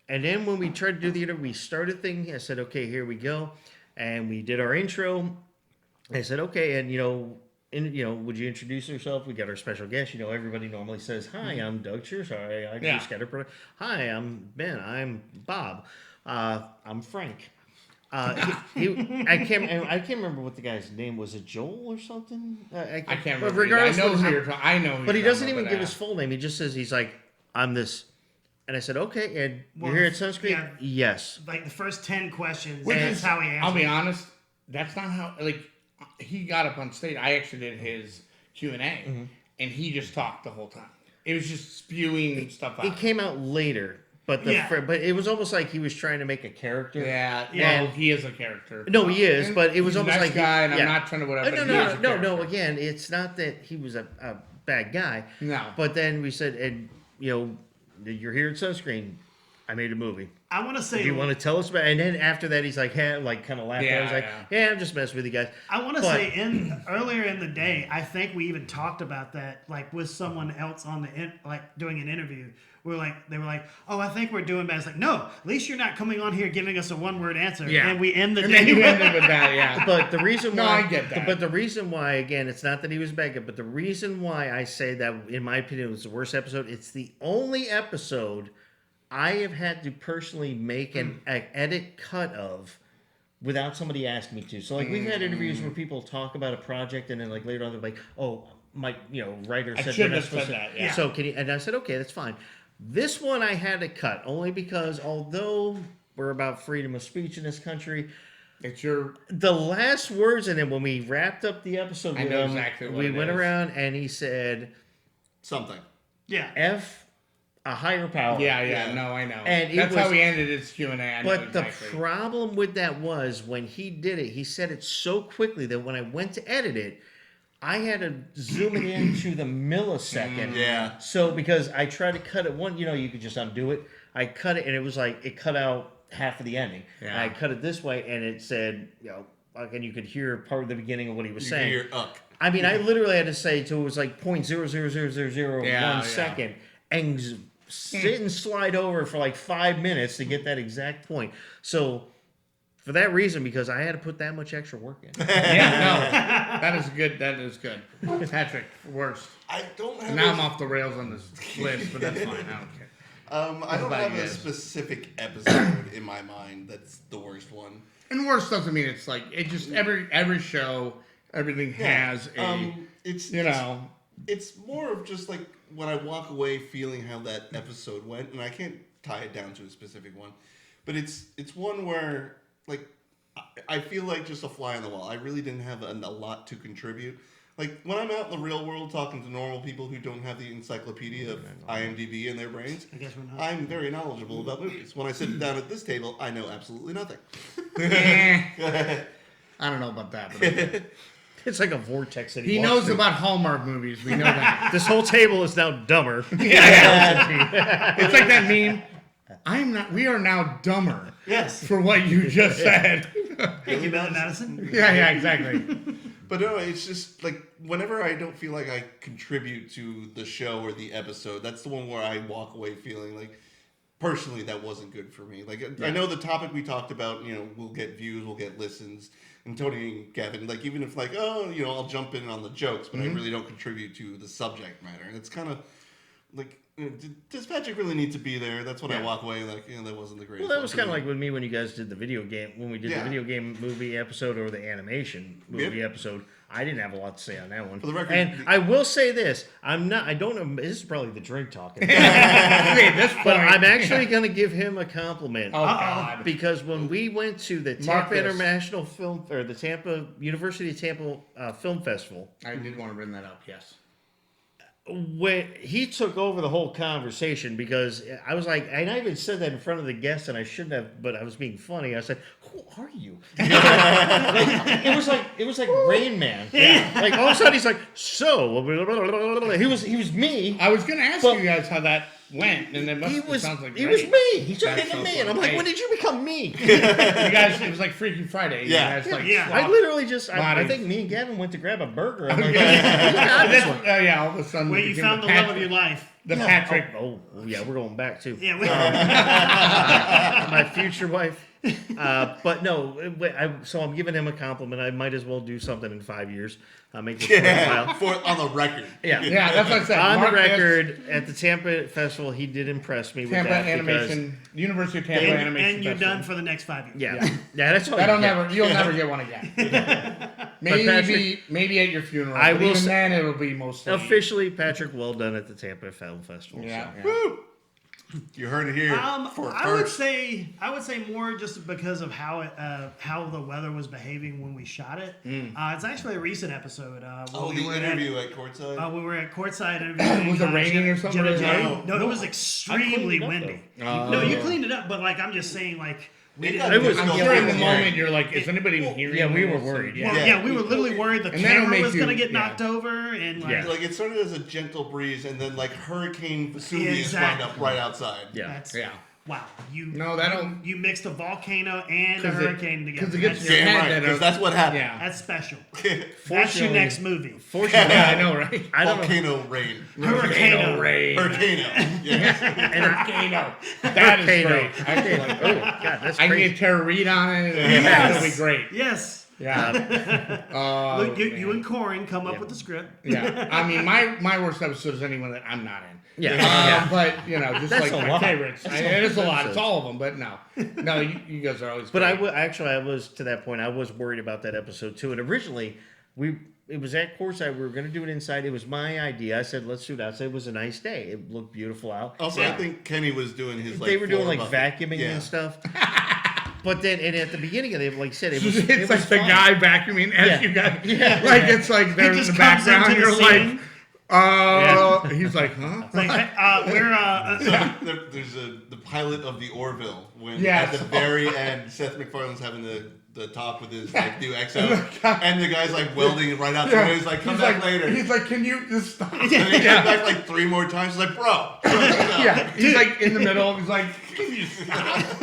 And then when we tried to do the interview, we started thinking, I said, okay, here we go. And we did our intro. I said, okay, and would you introduce yourself? We got our special guest. Everybody normally says, hi, I'm Doug Cheersar. I just got a Hi, I'm Ben. I'm Bob. I'm Frank. I can't remember what the guy's name was. It Joel or something?
I can't remember.
Regardless,
I know.
But he doesn't even give his full name. He just says he's like, I'm this. And I said, okay. And you're here at Sunscreen? Yeah, yes.
Like the first 10 questions. That's how he answered.
I'll be honest. That's not how. Like he got up on stage. I actually did his Q&A, and he just talked the whole time. It was just spewing stuff out.
It came out later. But but it was almost like he was trying to make a character.
Yeah. Well, he is a character.
No, he is. But it was
He's
almost
a nice
like
guy, and I'm not trying to whatever.
No. Again, it's not that he was a bad guy.
No.
But then we said, and you're here at Sunscreen. I made a movie.
I want to say.
Do you want to tell us about? And then after that, he's like, kind of laughed. I was like, I'm just messing with you guys.
I want to say, earlier in the day, I think we even talked about that, like with someone else on doing an interview. They were like, oh, I think we're doing bad. It's like, no, at least you're not coming on here giving us a one-word answer.
Yeah.
And we end the
day.
And
you ended with that, yeah.
But the reason why,
I get that.
But the reason why, again, it's not that he was bad, but the reason why I say that, in my opinion, it was the worst episode. It's the only episode I have had to personally make an edit cut of without somebody asking me to. So, like, we've had interviews where people talk about a project, and then, like, later on, they're like, oh, my, writer said
we're not supposed to. That, yeah.
So, can you? And I said, okay, that's fine. This one I had to cut, only because although we're about freedom of speech in this country, the last words, and then when we wrapped up the episode with him,
exactly
we went around and he said
something.
Yeah.
F a higher power.
Yeah. No, I know.
And
that's how we ended his Q&A.
But the problem with that was when he did it, he said it so quickly that when I went to edit it, I had to zoom it into the millisecond.
Yeah.
So because I tried to cut it you could just undo it. I cut it and it was like it cut out half of the ending. Yeah. And I cut it this way and it said, and you could hear part of the beginning of what he was saying.
You could hear uck.
I mean, I literally had to say it was like 0.00001 second and sit and slide over for like 5 minutes to get that exact point. So for that reason, because I had to put that much extra work in.
That is good. That is good. Patrick, worst.
I don't have.
Now I'm off the rails on this list, but that's fine. I don't care.
I don't have a specific episode in my mind that's the worst one.
And worst doesn't mean it's like it just every show, everything has a.
It's more of just like when I walk away feeling how that episode went, and I can't tie it down to a specific one, but it's one where. Like, I feel like just a fly on the wall. I really didn't have a lot to contribute. Like, when I'm out in the real world talking to normal people who don't have the encyclopedia of IMDb in their brains,
I guess we're not.
I'm very knowledgeable about movies. When I sit down at this table, I know absolutely nothing.
I don't know about that. But
it's like a vortex that
he knows about Hallmark movies. We know that.
This whole table is now dumber.
It's like that meme. I'm not. We are now dumber
Yes.
for what you just said.
Thank you, Billy Madison.
Yeah, exactly.
But no, it's just like whenever I don't feel like I contribute to the show or the episode, that's the one where I walk away feeling like, personally, that wasn't good for me. Like, I know the topic we talked about, we'll get views, we'll get listens. And Tony and Gavin, like, even if, like, I'll jump in on the jokes, but I really don't contribute to the subject matter. And it's kind of like, does Patrick really need to be there? That's when I walk away, like, that wasn't the greatest.
Well, that was kind of like with me when you guys did the video game, when we did the
Yeah.
video game movie episode or the animation movie episode. I didn't have a lot to say on that one.
For the record,
and I will say this: I don't know. This is probably the drink talking,
At this point,
but I'm actually going to give him a compliment.
Oh God!
Because when we went to the
Mark
Tampa
this.
International Film or the Tampa University of Tampa Film Festival,
I did want to bring that up. Yes.
when he took over the whole conversation, because I was like, and I even said that in front of the guests, and I shouldn't have, but I was being funny. I said, "Who are you?" It was like Rain Man. Yeah. Like all of a sudden he's like, "So," he was me.
I was going to ask you guys how that went, and it sounds like
he was
great.
me. He turned
That's
into
so
me, and I'm
funny.
like, when did you become me?
You guys, it was like Freaky Friday.
Yeah.
You guys, like,
Yeah.
I
swapped
literally just, I
bodies.
think me and Gavin went to grab a burger. I'm like,
Yeah, all of a sudden.
Where
we
you
became
found the love of your life.
The Patrick.
oh, yeah, we're going back too.
Yeah.
My future wife. But no, so I'm giving him a compliment. I might as well do something in 5 years. Make this worthwhile.
on the record.
Yeah.
Yeah, that's what I said.
On
Mark
the
this,
record, at the Tampa Festival, he did impress me with
Tampa
that.
Animation, University of Tampa Animation.
And you're
Festival.
done for the next 5 years.
Yeah. Yeah, that's all.
That'll
yeah.
never. You'll never get one again. Maybe at your funeral.
I
but
will
even
say-
then, it'll be mostly
Officially, Patrick, well done at the Tampa Film Festival.
Yeah.
So.
Yeah.
Woo! You heard it here. For
I would
first.
say more just because of how the weather was behaving when we shot it. It's actually a recent episode.
Oh,
when
the
we were
interview at courtside.
we were at courtside interviewing.
Was it raining or something?
Jenna
or
Jay.
something?
No, it was
I
extremely
cleaned it up,
windy.
though.
No, you cleaned it up, but like I'm just saying, like we
It
didn't.
got
It was-
difficult
I'm sure in the
for
moment
us.
you're like, is anybody even hearing?
yeah, we
this?
were worried,
Yeah.
Well, yeah, we were literally worried the
And that'll
camera
make
was going to
you-
get
yeah.
knocked over, and like
Yeah.
Like it started as a gentle breeze, and then like Hurricane Vesuvius
Exactly.
wound up right outside.
Yeah.
that's
Yeah.
wow.
No, that'll-
you mixed a volcano and a
'Cause it-
hurricane together.
'cause it gets
That's,
your
Damn
head
right,
that
because
are-
that's what happened.
Yeah.
that's special. That's your
Fortunately-
next movie.
Fortunately,
Yeah, I know, right?
I don't know.
Volcano rain.
Hurricane.
rain.
Hurricano. Yes.
Volcano. That is
Volcano.
great. I feel like,
Oh, God, that's
I can
crazy.
get Tara Reid on it.
Yes.
That'll be great.
Yes.
Yeah.
Look, you
man.
and Corin come up with the script.
Yeah. I mean, my worst episode is anyone that I'm not in.
Yeah. Yeah.
But just
That's
like
a
my
lot.
favorites. It is a lot. It's all of them, but no, you guys are always.
But
great.
I was to that point. I was worried about that episode too. And originally, it was at courtside. We were going to do it inside. It was my idea. I said, let's do it outside. It was a nice day. It looked beautiful out.
Also, I think Kenny was doing his like.
They were doing
floor
like
buffing.
vacuuming
Yeah.
and stuff. But then, and at the beginning of it, like I said, it was
It's
it was
like the
fun.
guy vacuuming as
Yeah.
you guys.
Yeah.
Like it's like they're in
just
the
comes
background.
into the
You're
scene.
like, he's like, huh?
Like, we're
There's the pilot of the Orville when
Yes.
at the very end Seth MacFarlane's having the talk with his like new XO and the guy's like welding right out there. He's like, come
He's
back
like,
later.
He's like, can you just stop?
And he comes back like 3 more times. He's like, bro.
Yeah, he's like in the middle. He's like, can you stop?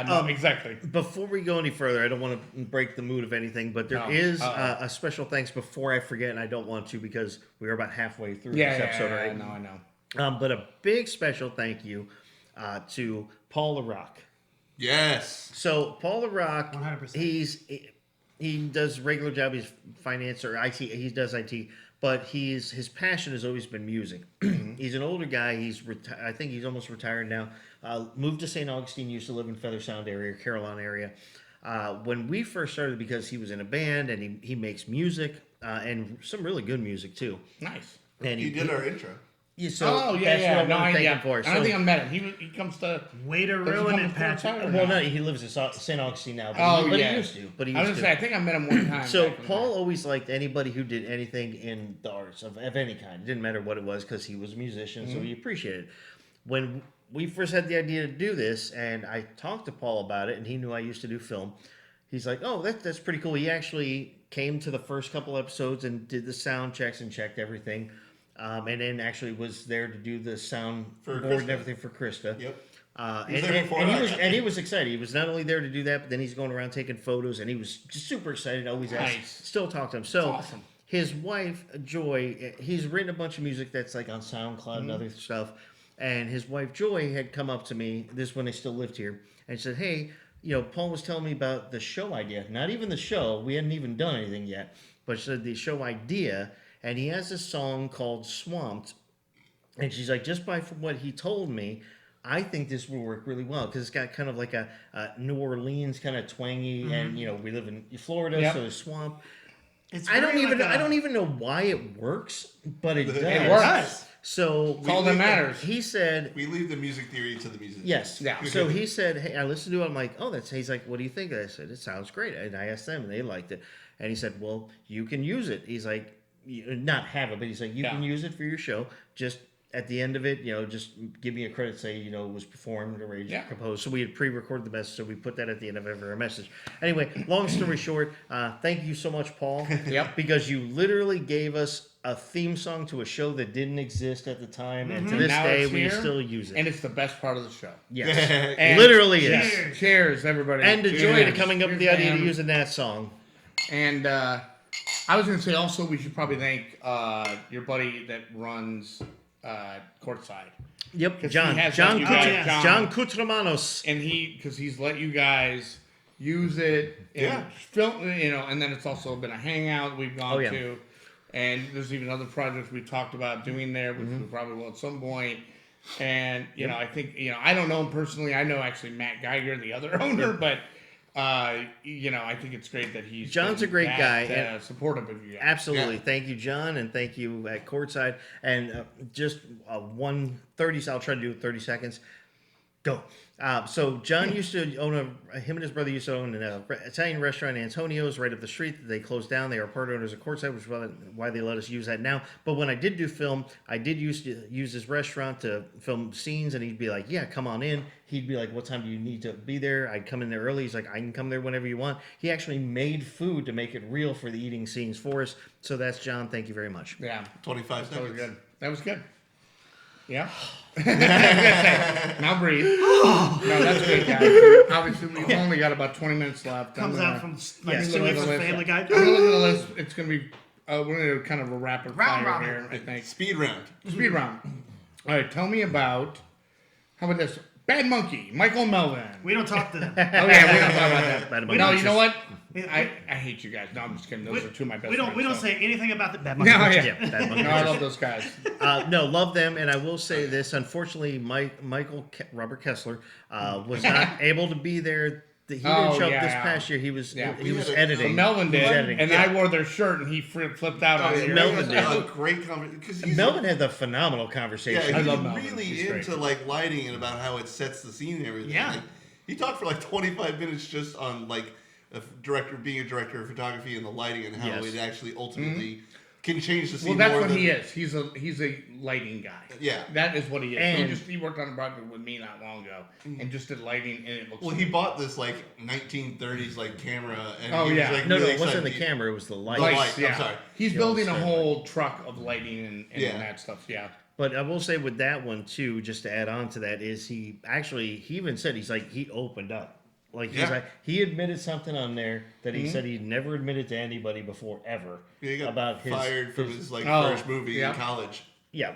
No, exactly.
Before we go any further, I don't want to break the mood of anything, but there
No.
is
Uh-oh.
a special thanks before I forget, and I don't want to because we are about halfway through
Yeah,
this
yeah,
episode
yeah,
already.
I know.
But a big special thank you to Paul LaRock.
Yes.
So Paul LaRock,
100%.
he does regular job. He's finance or IT. He does IT, but his passion has always been music. He's an older guy. I think he's almost retired now. Moved to St. Augustine. Used to live in Feather Sound area, Carolina area. When we first started, because he was in a band and he makes music and some really good music too.
Nice.
And
He did our intro.
So
Oh yeah,
that's
yeah.
what I
No,
want to thank
yeah.
him for.
I don't
So-
think I met him. He comes to.
way to
Does he
ruin
come
it,
to
Patrick.
Courtside or
Well,
no?
no, he lives in St. Augustine now, but,
Oh,
but
yeah.
he used to. But he
I was
used
gonna
to.
say, I think I met him one time.
So
back in the
Paul
day.
always liked anybody who did anything in the arts of any kind. It didn't matter what it was because he was a musician, so he appreciated it. When we first had the idea to do this, and I talked to Paul about it, and he knew I used to do film. He's like, "Oh, that's pretty cool." He actually came to the first couple episodes and did the sound checks and checked everything. and then actually was there to do the sound
For
board and
Krista.
everything for Krista.
Yep.
And,
was there
and-
before
and he
I
was
got
and he was excited. He was not only there to do that, but then he's going around taking photos, and he was just super excited. Always
Nice.
asked, still talk to him. So
awesome.
his wife Joy, he's written a bunch of music that's like on SoundCloud and other stuff. And his wife Joy had come up to me. This is when they still lived here, and said, "Hey, Paul was telling me about the show idea. Not even the show. We hadn't even done anything yet, but she said the show idea." And he has this song called "Swamped," and she's like, "Just from what he told me, I think this will work really well because it's got kind of like a New Orleans kind of twangy, and we live in Florida,
Yep.
so there's swamp.
It's
I don't
very
even
like
I don't even know why it works, but it does.
It works.
So
It's all that matters.
he said,
We leave the music theory to the music.
yes.
Yeah.
So he said, hey, I listened to it. I'm like, oh, he's like, what do you think? I said, it sounds great. And I asked them, and they liked it. And he said, well, you can use it. He's like, not have it, but he's like, you can use it for your show. Just at the end of it, just give me a credit, say, it was performed, arranged, composed. So we had pre-recorded the message, so we put that at the end of every message. Anyway, long story short, thank you so much, Paul.
Yep.
Because you literally gave us a theme song to a show that didn't exist at the time, and to this
Now
day,
it's
we
here,
still use it.
And it's the best part of the show.
Yes.
And
Literally is.
Cheers.
Cheers, everybody.
And the joy
Cheers.
to coming up with the
Cheers,
idea of
man.
using that song.
And I was going to say also we should probably thank your buddy that runs Courtside.
Yep,
'Cause
John.
he has
John,
let you guys-
Yes.
John Cutramanos.
And because he's let you guys use it and film, and then it's also been a hangout we've gone
yeah.
to. And there's even other projects we've talked about doing there, which we probably will at some point. And, I think, I don't know him personally. I know actually Matt Geiger, the other owner, but, I think it's great that he's
John's
been
a great
that,
guy, and-
supportive of you guys.
Absolutely.
Yeah.
Thank you, John, and thank you at Courtside. And just 1:30, I'll try to do it 30 seconds. Go. So John used to own him and his brother used to own an Italian restaurant, Antonio's, right up the street. They closed down. They are part owners of Courtside, which is why they let us use that now. But when I did do film, I did use his restaurant to film scenes, and he'd be like, yeah, come on in. He'd be like, what time do you need to be there? I'd come in there early. He's like, I can come there whenever you want. He actually made food to make it real for the eating scenes for us. So that's John. Thank you very much.
Yeah.
25
That was
seconds.
good. That was good. Yeah. Now breathe. No, that's good, guys. Obviously, we've only got about 20 minutes left.
Comes
I'm
out
gonna-
from like
I'm
Stewie
gonna look
from
at the
Family Guy.
list. I'm gonna look at the list. It's gonna be. We're gonna do kind of a rapid
Round
fire
robin.
here. I think
Speed round.
speed round. All right, tell me about. How about this? Bad Monkey, Michael Melvin.
We don't talk to them.
Oh yeah, we don't talk about that.
Bad
No,
Monkey.
you know what?
We-
I hate you guys. No, I'm just kidding. Those are two of my best
We don't
friends, so.
say anything about the bad
No,
monkey.
yeah.
Yeah, Bad Monkey.
No, I love those guys.
No, love them, and I will say this. Unfortunately, Robert Kessler was not able to be there. He didn't
Oh,
show up
yeah,
this
yeah.
past year. He was
Yeah.
he was
We had a-
editing.
So Melvin
He was
did,
editing.
and
Yeah.
I wore their shirt, and he flipped out on me.
Melvin did.
A great conversation because he's
Melvin had a phenomenal
yeah,
conversation.
he's
I love Melvin.
really
He's great.
into like lighting and about how it sets the scene and everything.
Yeah.
Like, he talked for like 25 minutes just on like being a director of photography and the lighting and how
Yes.
it actually ultimately can change the scene.
Well, that's
more
what
than,
he is. He's a lighting guy.
Yeah.
That is what he is.
And-
He worked on a project with me not long ago, and just did lighting, and it looks.
Well, he bought this like 1930s like camera, and
Oh,
he
yeah.
was like
No,
really
it wasn't the
excited.
camera. It was the light.
light.
lights,
I'm
yeah.
sorry.
He's
Yeah,
building a
sorry.
whole truck of lighting and
Yeah.
that stuff. Yeah.
But I will say with that one too, just to add on to that, is he even said he opened up. Like he's
Yeah.
like he admitted something on there that he said he'd never admitted to anybody before ever
Yeah, he got
about his
fired from his like
Oh,
first movie
yeah.
in college.
yeah.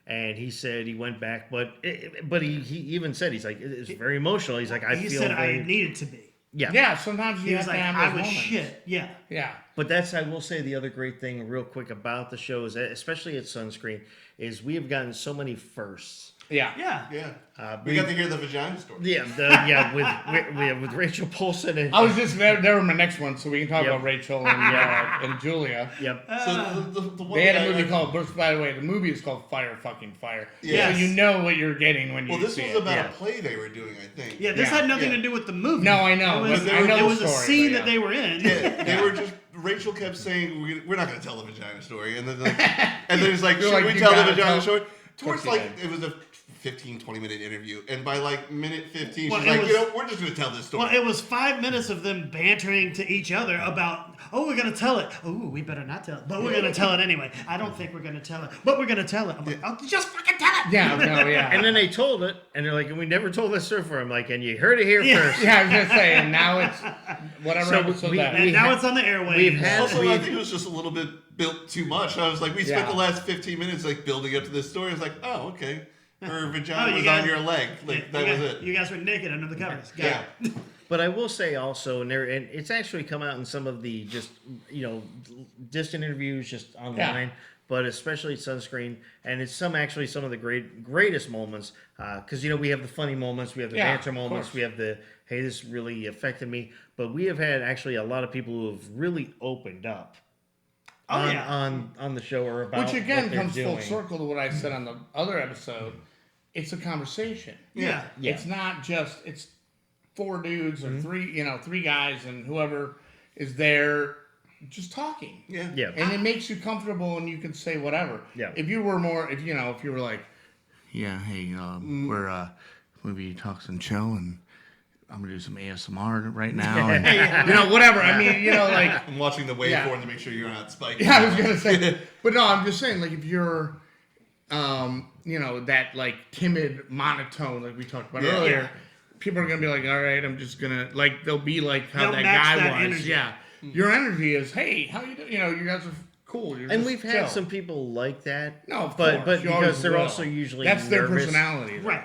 And he said he went back, but he even said he's like it's very emotional. He's like I
He
feel
said
very,
I needed to be.
yeah.
Yeah. Sometimes you
He
have
was
to
like,
have
I
those
was
moments.
shit. Yeah.
Yeah.
But I will say the other great thing real quick about the show is, especially at Sunscreen, is we have gotten so many firsts.
Yeah.
Yeah.
Yeah. We got to hear the vagina story.
Yeah, with Rachel Polson and
I was just there were my next one, so we can talk
Yep.
about Rachel and Julia.
yep.
So the one
They had
that
a movie
I-
called. By the way, the movie is called Fire Fucking Fire.
Yes.
So you know what you're getting when you
Well, this
see
was
it.
about
Yeah.
a play they were doing, I think.
Yeah, this
Yeah.
had nothing
Yeah.
to do with the movie.
No, I know,
It was,
but I know
it
the
was a
story,
scene
but
that they were in.
Yeah, they were just. Rachel kept saying, "We're not going to tell the vagina story," and then it's like,
You're
"Should
like,
we
"You
tell the
gotta
vagina
tell-"
story?"
course
Towards
you
like
did.
it was a 15, 20-minute interview. And by like minute 15,
Well,
she's
it
like,
was-
you know, we're just going to tell this story.
Well, it was 5 minutes of them bantering to each other about, oh, we're going to tell it. Oh, we better not tell it. But we're going to tell it anyway. I don't think we're going to tell it. But we're going to tell it. I'm like, oh, just fucking tell it.
Yeah, no, yeah.
And then they told it, and they're like, and we never told this story for him. Like, and you heard it here first.
Yeah, I was gonna say, and now it's whatever
So
episode
we-
that.
And
we
now
ha-
it's on the airwaves.
we've had-
Also,
we-
I think it was just a little bit built too much. I was like, we spent
Yeah.
the last 15 minutes like building up to this story. I was like, oh, okay. Her vagina
you
was
guys-
on your leg. Like, that was it.
You guys were naked under the covers. Got
Yeah.
it.
But I will say also, and it's actually come out in some of the just distant interviews just online, but especially at Sunscreen, and it's some of the greatest moments because we have the funny moments, we have the
Yeah,
banter
of
moments,
course.
we have the hey, this really affected me. But we have had actually a lot of people who have really opened up
Oh,
on,
yeah.
on the show or about
Which again
what they're
comes full
doing.
circle to what I said on the other episode. It's a conversation.
Yeah.
Yeah.
It's not just it's 4 dudes or 3 guys and whoever is there just talking.
Yeah.
Yeah.
And it makes you comfortable and you can say whatever.
Yeah.
If you were more if you were like, yeah, hey, we're movie talks and chill and I'm gonna do some ASMR right now and whatever. I mean, like
I'm watching the waveform
Yeah.
to make sure you're not spiked.
yeah, I was gonna say, but no, I'm just saying, like, if you're, that like timid monotone, like we talked about
Yeah.
earlier, people are gonna be like, all right, I'm just gonna like, they'll be like how
They'll
that
match
guy
that
was.
energy.
Yeah, your energy is, hey, how you doing? You guys are cool. You're
And
just
we've had
chill.
some people like that.
No, of
but
course, you always
because they're
will.
also usually
that's their
nervous.
personality, though.
Right.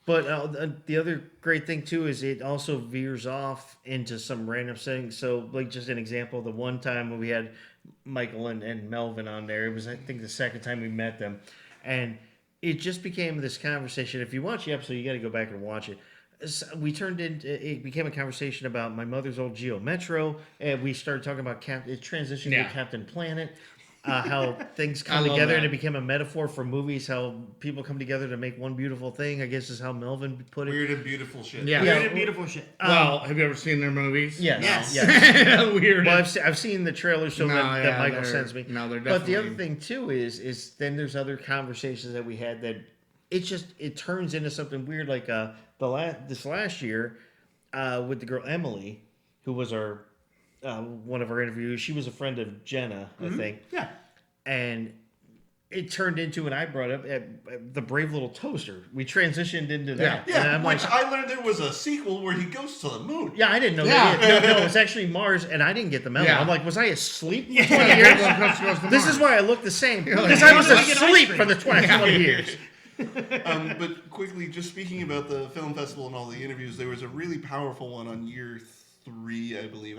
But the other great thing too is it also veers off into some random things. So, like just an example, the one time when we had Michael and Melvin on there, it was I think the second time we met them, and it just became this conversation. If you watch the episode, you got to go back and watch it. It became a conversation about my mother's old Geo Metro, and we started talking about it transitioned
Yeah.
to Captain Planet. How things
I
come
love
together
that.
and it became a metaphor for movies. How people come together to make one beautiful thing. I guess is how Melvin put it.
Weird and beautiful shit.
Yeah.
Yeah.
Beautiful, beautiful shit.
Well, have you ever seen their movies?
Yes.
Yes.
Yes.
Weird.
Well, I've seen the trailer, so
No,
that
yeah,
Michael
they're-
sends me.
no, they're
But the other
definitely-
thing too is then there's other conversations that we had that it turns into something weird. Like this last year with the girl Emily, who was our one of our interviews. She was a friend of Jenna, I think.
Yeah.
And it turned into, and I brought up the Brave Little Toaster. We transitioned into that.
Yeah.
And
Yeah,
I'm
which
like,
I learned there was a sequel where he goes to the moon.
yeah, I didn't know
Yeah.
that. No, it's actually Mars, and I didn't get the memo.
Yeah.
I'm like, was I asleep for
Yeah.
20
Yeah,
years?
well, Chris goes to
This
Mars.
is why I look the same.
like,
Because I was
"Why do I get ice
asleep
cream?"
for the 20 years.
But quickly, just speaking about the film festival and all the interviews, there was a really powerful one on year 3, I believe.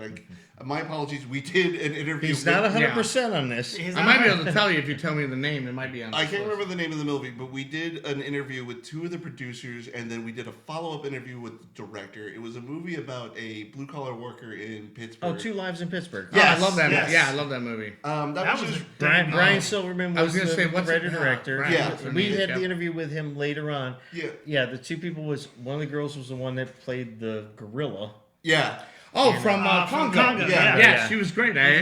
My apologies. We did an interview.
He's not
with-
100% on this.
He's
I
not
might be
right.
able to tell you if you tell me the name. It might be on.
I
this
can't
list.
remember the name of the movie, but we did an interview with 2 of the producers, and then we did a follow-up interview with the director. It was a movie about a blue-collar worker in Pittsburgh.
Oh, Two Lives in Pittsburgh.
Oh,
Yes,
I love that.
yes.
Yeah, I love that movie.
That was
was
just
a-
Brian Silverman
I was
was
gonna say,
the
what's it-
writer-director.
Brian,
Yeah.
what's her
We
name?
had
Yeah.
the interview with him later on.
yeah,
Yeah, the 2 people was, one of the girls was the one that played the gorilla.
yeah.
Oh, from
from
Congo.
Congo,
yeah.
Yeah, she was great. I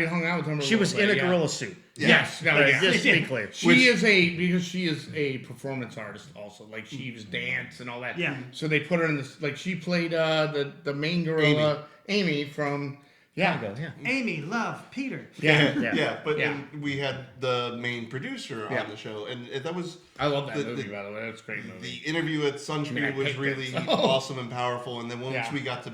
hung out with her.
She was in a gorilla suit.
Yes, no, yeah.
Just to be clear.
She is a performance artist also. Like she was dance and all that.
Yeah.
So they put her in this. Like she played the main gorilla, Amy from. Yeah.
Congo, yeah.
Amy, Love, Peter.
Yeah.
Yeah.
But
Yeah.
then we had the main producer
Yeah.
on the show, and that was
I love that
The-
movie,
the-
by the way. That's a great movie.
the interview at
I
Sunscreen
mean, I
was
picked it,
really
so-
awesome and powerful. And then once
Yeah.
we got to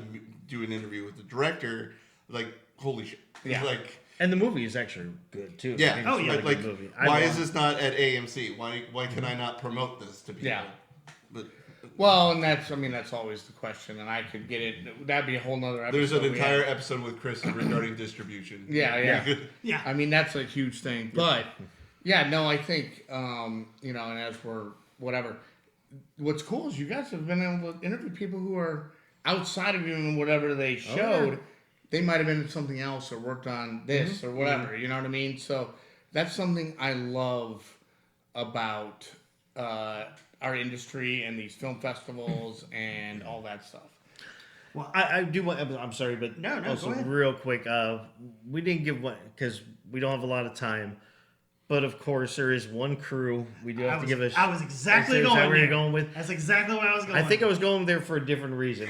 do an interview with the director, like holy shit, It was
Yeah.
like.
And the movie is actually good, too.
Yeah.
I think it's
Oh,
a
yeah.
really
Like,
good movie.
why
I
is
love
this not at AMC? Why can I not promote this to people?
Yeah.
But
Well, and that's always the question, and I could get it. That'd be a whole nother episode.
there's an
we
entire
had.
episode with Chris regarding distribution.
Yeah.
Yeah.
I mean, that's a huge thing. But yeah, no, I think and as we're whatever, what's cool is you guys have been able to interview people who are outside of you and whatever they showed.
yeah.
They might have been in something else or worked on this or whatever. You know what I mean? So that's something I love about our industry and these film festivals and all that stuff.
Well,
I do want. I'm sorry, but
No,
also
go ahead.
real quick, we didn't give one because we don't have a lot of time. But of course, there is one crew we do have to give a.
I was exactly
Is that
going
where you're
there.
going with?
That's exactly what I was going.
I think I was going there for a different reason.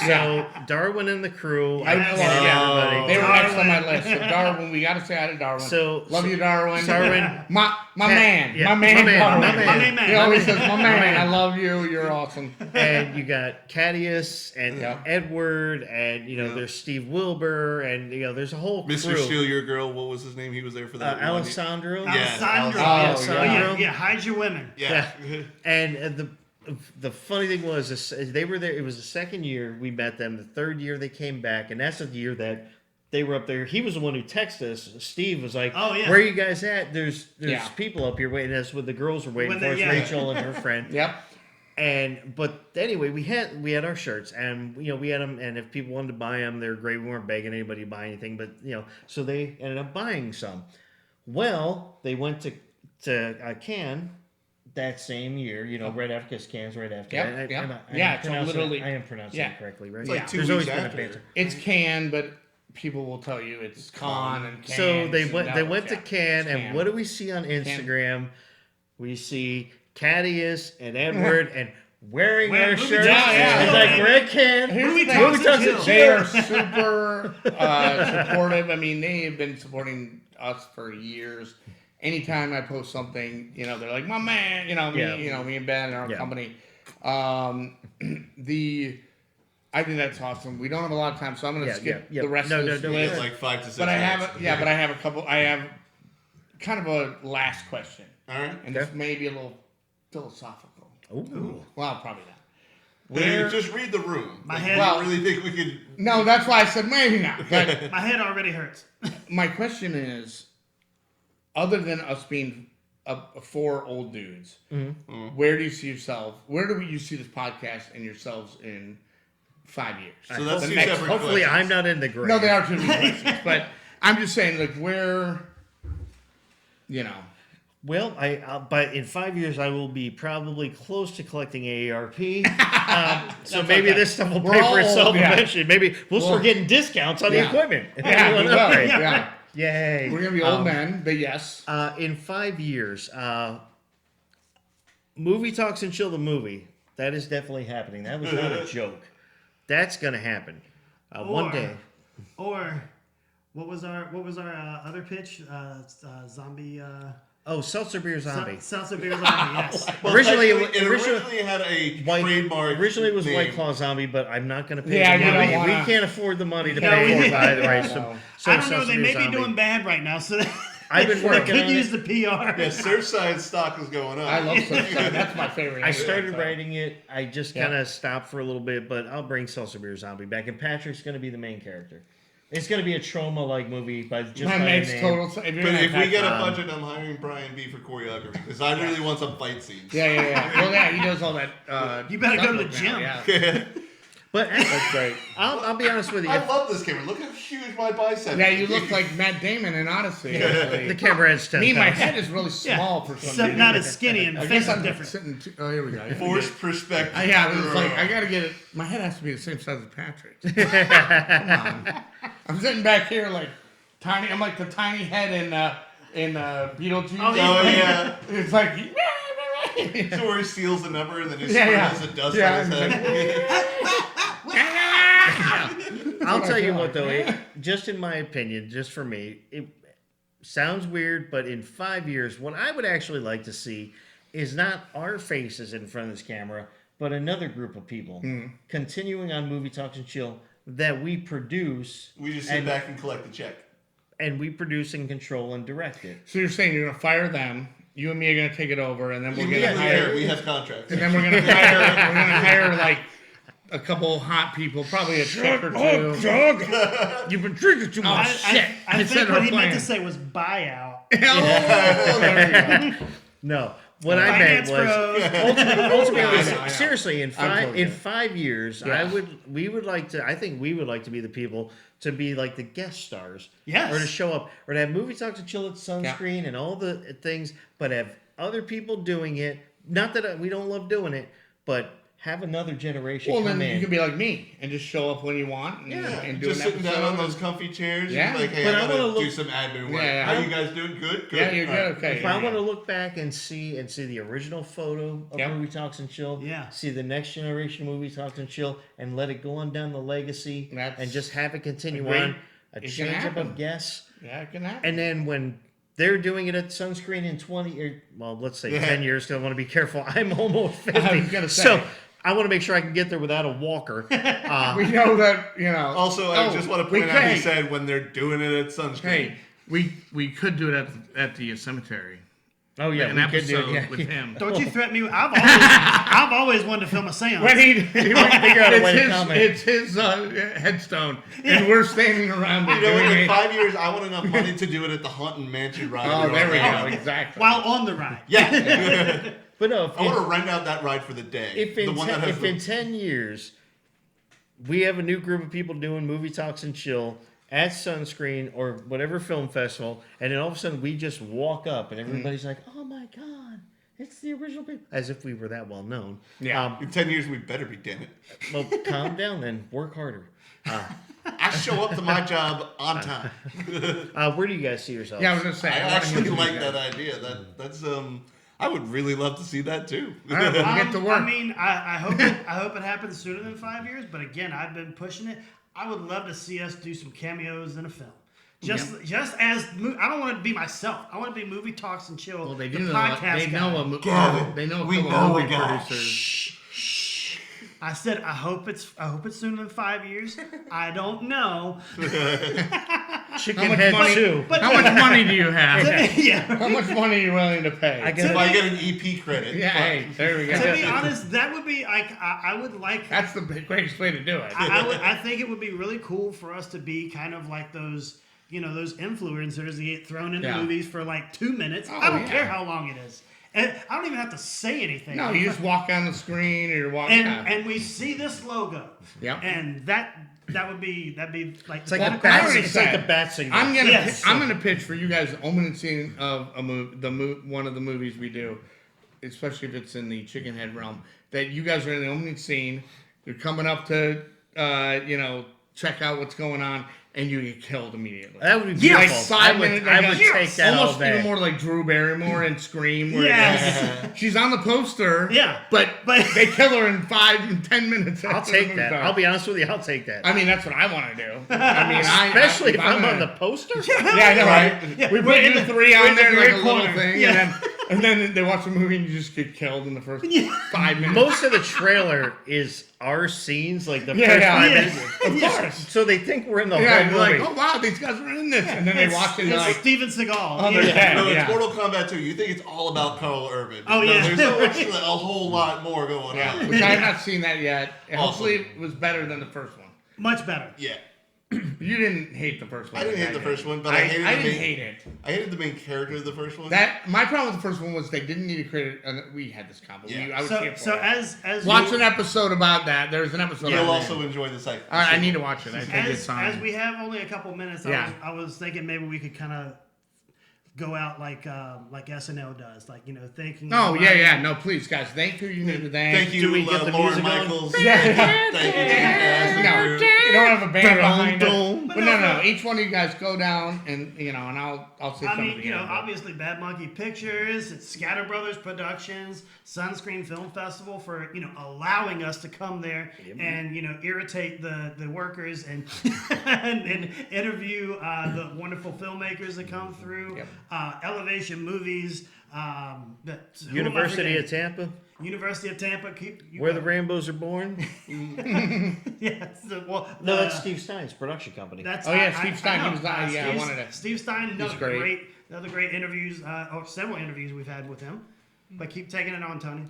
So Darwin and the crew.
I
Yes.
love
everybody.
They were next on my
Darwin.
list. So Darwin, we got to say hi to Darwin.
So-
love you, Darwin.
Darwin.
my man,
Yeah,
my man,
my man,
Darwin.
my man.
My main man.
He always says, "My man,
man.
I love you. You're awesome."
And you got Cadius and
Yeah.
Edward, and there's Steve Wilbur, and there's a whole crew.
Mr. Steal Your Girl, what was his name? He was there for that one.
Alessandro.
Yeah.
Alessandro.
Oh,
Alessandro.
Yeah, hide your women.
Yeah.
And the funny thing was, they were there. It was the second year we met them. The third year they came back, and that's the year that they were up there. He was the one who texted us. Steve was like,
Oh, yeah.
"Where are you guys at? There's
Yeah.
people up here waiting." That's what the girls were waiting
When
for.
they-
Us,
yeah.
Rachel and her friend.
Yep.
But anyway, we had our shirts, and we had them. And if people wanted to buy them, they were great. We weren't begging anybody to buy anything, but so they ended up buying some. Well, they went to Cannes that same year, right after, because Cannes right after.
Yep,
that.
yep.
I
Yeah,
am
it's
pronouncing
literally-
it, I am pronouncing
yeah.
it correctly, right?
It's like 2
There's
weeks
always been a
after.
banter.
It's Can, but people will tell you it's Con and Can.
So they went to Cannes, and
Cannes.
what do we see on Instagram? We see Cadius and Edward and wearing
Well,
their
movie
shirts.
talks and
It's
chill,
like
man.
we're at Cannes.
Here's
Movie
the
talks
thing.
and
Movie talks
chill.
They are super supportive. I mean, they have been supporting us for years. Anytime I post something, they're like, "My man," me,
Yeah.
me and Ben and our
Yeah.
company. I think that's awesome. We don't have a lot of time, so I'm going to skip
yeah.
the rest
No,
of
no,
this
no,
He
list.
has like 5 to 6
But I have,
minutes.
a couple. I have kind of a last question,
All right.
and this may be a little philosophical.
Ooh.
Well, probably not.
Where, just read the room.
My
Like,
head-
you
Well-
really think we could?
No, that's why I said maybe not. But
My head already hurts.
my question is, other than us being four old dudes, where do you see yourself? Where do you see this podcast and yourselves in 5 years?
So that's
The
two
next-
separate
Hopefully,
questions.
I'm not in the grave.
No, they are two different questions. But I'm just saying, like, where,
Well, but in 5 years, I will be probably close to collecting AARP. So
That's
maybe
okay.
this stuff will
We're
pay
all
for itself
old, yeah.
eventually. Maybe we'll start getting discounts on the
Yeah.
equipment. If
Yeah,
anyone
we will.
upgrades.
Yeah.
Yay.
We're gonna be old men, but yes.
In 5 years, Movie Talks and Chill the movie. That is definitely happening. That was not a joke. That's gonna happen. One day.
Or what was our other pitch? Zombie.
Oh, Seltzer Beer Zombie.
Salsa beer zombie. Yes.
Well,
Originally-
it
originally-
originally had a
White,
trademark.
originally it was
name.
White Claw Zombie, but I'm not going to pay
Yeah,
the
you
money.
don't wanna-
We can't afford the money to
No,
pay
we
for it
didn't.
either, right?
No.
So
I don't know.
Seltzer
They
Beer
may be
Zombie.
doing bad right now, so
I've been
they
working
could
on
use
it.
the PR.
Yeah, Surfside stock is going up.
I love Surfside. That's my favorite.
I
anyway,
started
so.
writing it. I just
Yeah.
kind of stopped for a little bit, but I'll bring Seltzer Beer Zombie back. And Patrick's going to be the main character. It's going to be a trauma-like movie by just
That
by
makes
the name.
total sense. If, you're
But
gonna
if we
have
get a
that-
budget, I'm hiring Brian B for choreography because I really want some fight scenes.
Yeah. Well, yeah, he does all that.
You better go to the
stuff now,
gym.
Yeah.
But
That's great.
I'll be honest with you.
I love this camera. Look how huge my bicep.
Yeah,
is.
you look like Matt Damon in Odyssey. Actually.
The camera has 10
Me, my
pounds.
head is really small for some
So
reason.
not as skinny and
I
face
guess
is
I'm
different.
sitting. Oh, here we go.
Forced perspective.
Yeah, it's like I gotta get it. My head has to be the same size as Patrick's. Come on. I'm sitting back here like tiny. I'm like the tiny head in Beetlejuice.
Oh,
Oh yeah.
It's like.
So where he steals the number and then he
Yeah,
sprinkles the dust
yeah,
on his head.
I'll tell you
feel
what,
like.
though, just in my opinion, just for me, it sounds weird, but in 5 years, what I would actually like to see is not our faces in front of this camera, but another group of people continuing on Movie Talks and Chill that we produce.
We just sit back and collect the check.
And we produce and control and direct it.
So you're saying you're gonna fire them? You and me are gonna take it over, and then we're
Yeah,
gonna hire.
we have contracts.
And then we're gonna hire like a couple hot people, probably a chick or two.
You've been drinking too much.
shit.
I
It's
think
in
what
our
he meant
plan.
to say was buyout.
Oh, there you go.
No, what I meant
Finance
was
bros.
ultimately,
I know.
seriously, in
totally
5 years,
Yeah.
we would like to be the people to be like the guest stars,
Yes.
or to show up, or to have Movie Talks and Chill at Sunscreen and all the things, but have other people doing it. Not that we don't love doing it, but have another generation
Well,
come
then
in.
you can be like me and just show up when you want and do
just
an
sitting down
episode.
on those comfy chairs.
Yeah.
Yeah. Like, hey,
But
I
I
gotta
wanna
do
look-
some admin work.
Yeah,
How
yeah.
you guys doing? Good. Good.
Yeah, you're
All
good.
right.
Okay.
If I want to look back and see the original photo of
Yep.
Movie Talks and Chill,
Yeah.
see the next generation Movie Talks and Chill, and let it go on down the legacy,
That's
and just have it continue
agreed.
on. A
It can
change up
happen.
of guests,
Yeah, it can happen.
and then when they're doing it at Sunscreen in 20 or well, let's say 10 years. Because I want to be careful. I'm almost 50,
I was gonna say.
so I want to make sure I can get there without a walker.
we know that,
Also, I just want to point out he
hey,
said when they're doing it at sunscreen.
hey, we could do it at the cemetery.
Oh yeah,
An
we could do
episode
it. Yeah,
with him.
Don't you threaten me? I've always wanted to film a seance.
When he
figure out a way to comment.
it's his headstone, and we're standing around it
You know,
doing
in
it.
5 years, I want enough money to do it at the Haunted Mansion ride.
Oh, there we go. Exactly.
While on the ride.
Yeah.
But no,
I want to rent out that ride for the day.
if
the
in,
one
ten,
that has
if in 10 years we have a new group of people doing Movie Talks and Chill at Sunscreen or whatever film festival, and then all of a sudden we just walk up and everybody's like, "Oh my god, it's the original people," as if we were that well known.
Yeah.
in 10 years, we better be, damn it.
Well, calm down then, work harder.
I show up to my job on time.
Where do you guys see yourselves?
Yeah, I was gonna say.
I
wanna
actually
hear
like
you
that
guys.
idea. That's I would really love to see that too.
All right, we'll get to work.
I mean, I hope it happens sooner than 5 years. But again, I've been pushing it. I would love to see us do some cameos in a film. Just as I don't want to be myself. I want to be Movie Talks and Chill.
Well, they
the
do know.
podcast
They
guy.
know
Gavin,
They know a
we
couple
know
movie
a guy.
producers.
I said I hope it's sooner than 5 years. I don't know.
Chicken
much
head
money-
too.
But
How much money do you have?
yeah.
How much money are you willing to pay?
I guess
If I get an EP credit.
Yeah, hey, there we go.
To be honest, that would be like I would like.
That's the greatest way to do it.
I think it would be really cool for us to be kind of like those, those influencers that get thrown into
Yeah.
movies for like 2 minutes.
Oh,
I don't
yeah.
care how long it is. And I don't even have to say anything.
No, you just walk on the screen or you're walking.
and we see this logo.
Yep.
And that'd be like
It's like
Well,
the
I
bat.
already
It's like
said,
the bat signal.
I'm gonna
Yes.
I'm gonna pitch for you guys the opening scene of a one of the movies we do, especially if it's in the chicken head realm. That you guys are in the opening scene. You're coming up to check out what's going on, and you get killed immediately.
That would be
Yes!
beautiful.
Like 5
I would,
minutes.
I
like
would
a-
take that all
almost
day.
even more like Drew Barrymore and Scream. Where
Yes.
she's on the poster.
Yeah.
But
But-
they kill her in 5 and 10 minutes.
I'll
after the
take
movie
that.
starts.
I'll be honest with you. I'll take that.
I mean, that's what I want to do. I mean,
Especially if I'm on
gonna-
the poster.
Yeah, I know, right?
Yeah,
We
we're
put
in
you
the-
three
we're
on
in the
there like a
great
little
corner.
thing,
Yeah.
and then they watch the movie and you just get killed in the first 5 minutes.
Most of the trailer is our scenes, like the
Yeah,
first
yeah.
5
Yeah.
minutes.
Of course.
So they think we're in the
Yeah,
whole
you're like,
movie.
oh wow, these guys are in this, and then they watch it and they're
It's
like,
Steven Seagal.
Oh,
yeah.
yeah.
No,
Yeah.
it's Mortal Kombat 2. You think it's all about Carl Urban.
Oh,
No,
yeah.
there's actually a whole lot more going
yeah,
on.
which I have not seen that yet. And
Awesome.
hopefully, it was better than the first one.
Much better.
Yeah.
You didn't hate the first one.
I didn't hate the first one, but I hated
I
the
didn't
main-
hate it.
I hated the main character of the first one.
That my problem with the first one was they didn't need to create. We had this combo.
Yeah.
I would
So
see it for
so
it.
as
Watch
we,
an episode about that. There's an episode.
You'll
on
also
that.
enjoy the site.
All right, I need to watch it. I think it's
as
on.
we have only a couple minutes,
Yeah.
I was thinking maybe we could kind of go out like SNL does, like thinking.
Oh
about-
yeah. No, please, guys. Thank you. You need to thank.
Thank you,
Do we get the
Lauren
music on?
Michaels.
Yeah.
Thank you, Jim
No,
Cassidy.
you don't have a band behind
Dun-dun.
it. But no. Each one of you guys go down and and I'll say
I
something.
mean,
at the end, but-
obviously Bad Monkey Pictures, it's Scatter Brothers Productions, Sunscreen Film Festival for, allowing us to come there and, irritate the workers and and interview the wonderful filmmakers that come through.
Yep.
Elevation Movies, who am I
University of
forgetting?
Tampa,
University of Tampa.
where the Rainbows are born.
Yeah,
No, that's Steve Stein's production company.
That's
Oh, yeah, Steve Stein,
know.
he was I
Steve-
wanted to.
Steve Stein,
He's great.
another great interviews, or several interviews we've had with him. But keep taking it on, Tony.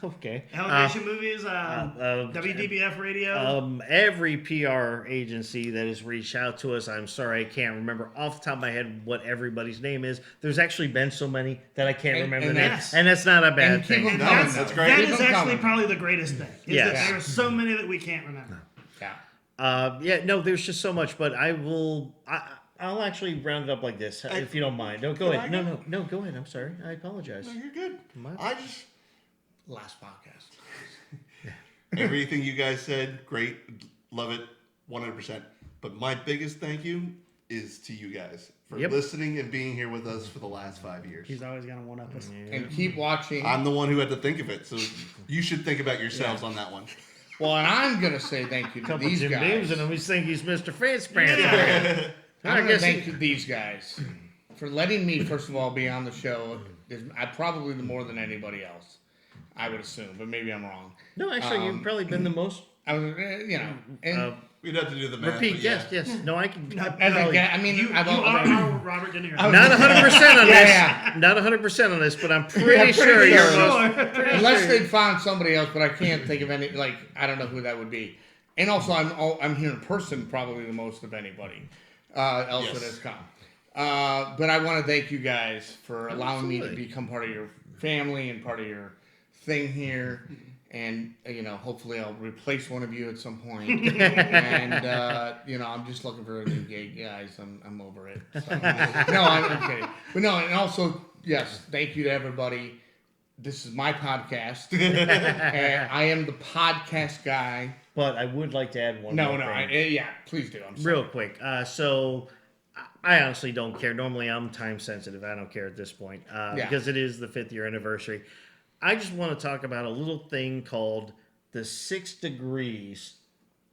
Okay.
Elevation Movies, WDBF Radio.
Every PR agency that has reached out to us, I'm sorry, I can't remember off the top of my head what everybody's name is. There's actually been so many that I can't
And-
remember
and
the name.
that's-
And that's not a bad
and keep
thing.
them
And
coming,
that's,
that's great.
that
Keep
is
them
actually
coming.
probably the greatest thing. Is
Yes.
that there are so many that we can't remember.
Yeah.
No, there's just so much, but I'll actually round it up like this, if you don't mind. No, go ahead. No, go ahead. I'm sorry. I apologize.
No, you're good. I just
Last podcast.
Everything you guys said, great, love it, 100%. But my biggest thank you is to you guys for listening and being here with us for the last 5 years.
He's always gonna one up us.
And keep watching.
I'm the one who had to think of it, so you should think about yourselves on that one.
Well, and I'm gonna say thank you to
Couple
these
Jim
guys.
Beams and we think he's Mr. Fancy Pants.
I'm
I
gonna
guess
thank these guys for letting me, first of all, be on the show. I probably the more than anybody else, I would assume, but maybe I'm wrong.
No, actually, you've probably been the most.
I was, and
We'd have to do the math.
Repeat,
but yeah.
yes. No, I can.
as a guy, I mean,
You
I've
are Robert De Niro.
Not 100% on this.
Yeah.
Not 100% on this, but I'm pretty
pretty
sure you're
sure.
most.
unless they'd found somebody else, but I can't think of any. Like, I don't know who that would be. And also, I'm here in person probably the most of anybody else that has come. But I want to thank you guys for allowing me to become part of your family and part of your thing here. And, hopefully I'll replace one of you at some point. And, I'm just looking for a new gig, guys. I'm over it. So, no, I'm kidding. But no, and also, yes, thank you to everybody. This is my podcast. And I am the podcast guy.
But I would like to add one more thing.
Please do. I'm sorry.
Real quick. So I honestly don't care. Normally I'm time sensitive. I don't care at this point because it is the 5th year anniversary. I just want to talk about a little thing called the 6 degrees.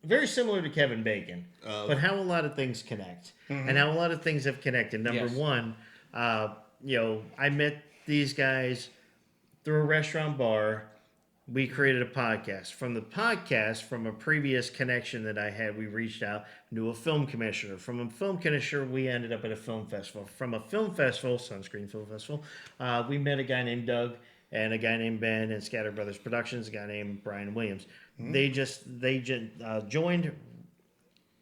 Very similar to Kevin Bacon, but how a lot of things connect and how a lot of things have connected. Number one, I met these guys through a restaurant bar. We created a podcast. From the podcast, from a previous connection that I had, we reached out, knew a film commissioner. From a film commissioner, we ended up at a film festival. From a film festival, Sunscreen Film Festival, we met a guy named Doug and a guy named Ben and Scatter Brothers Productions, a guy named Brian Williams. They just joined,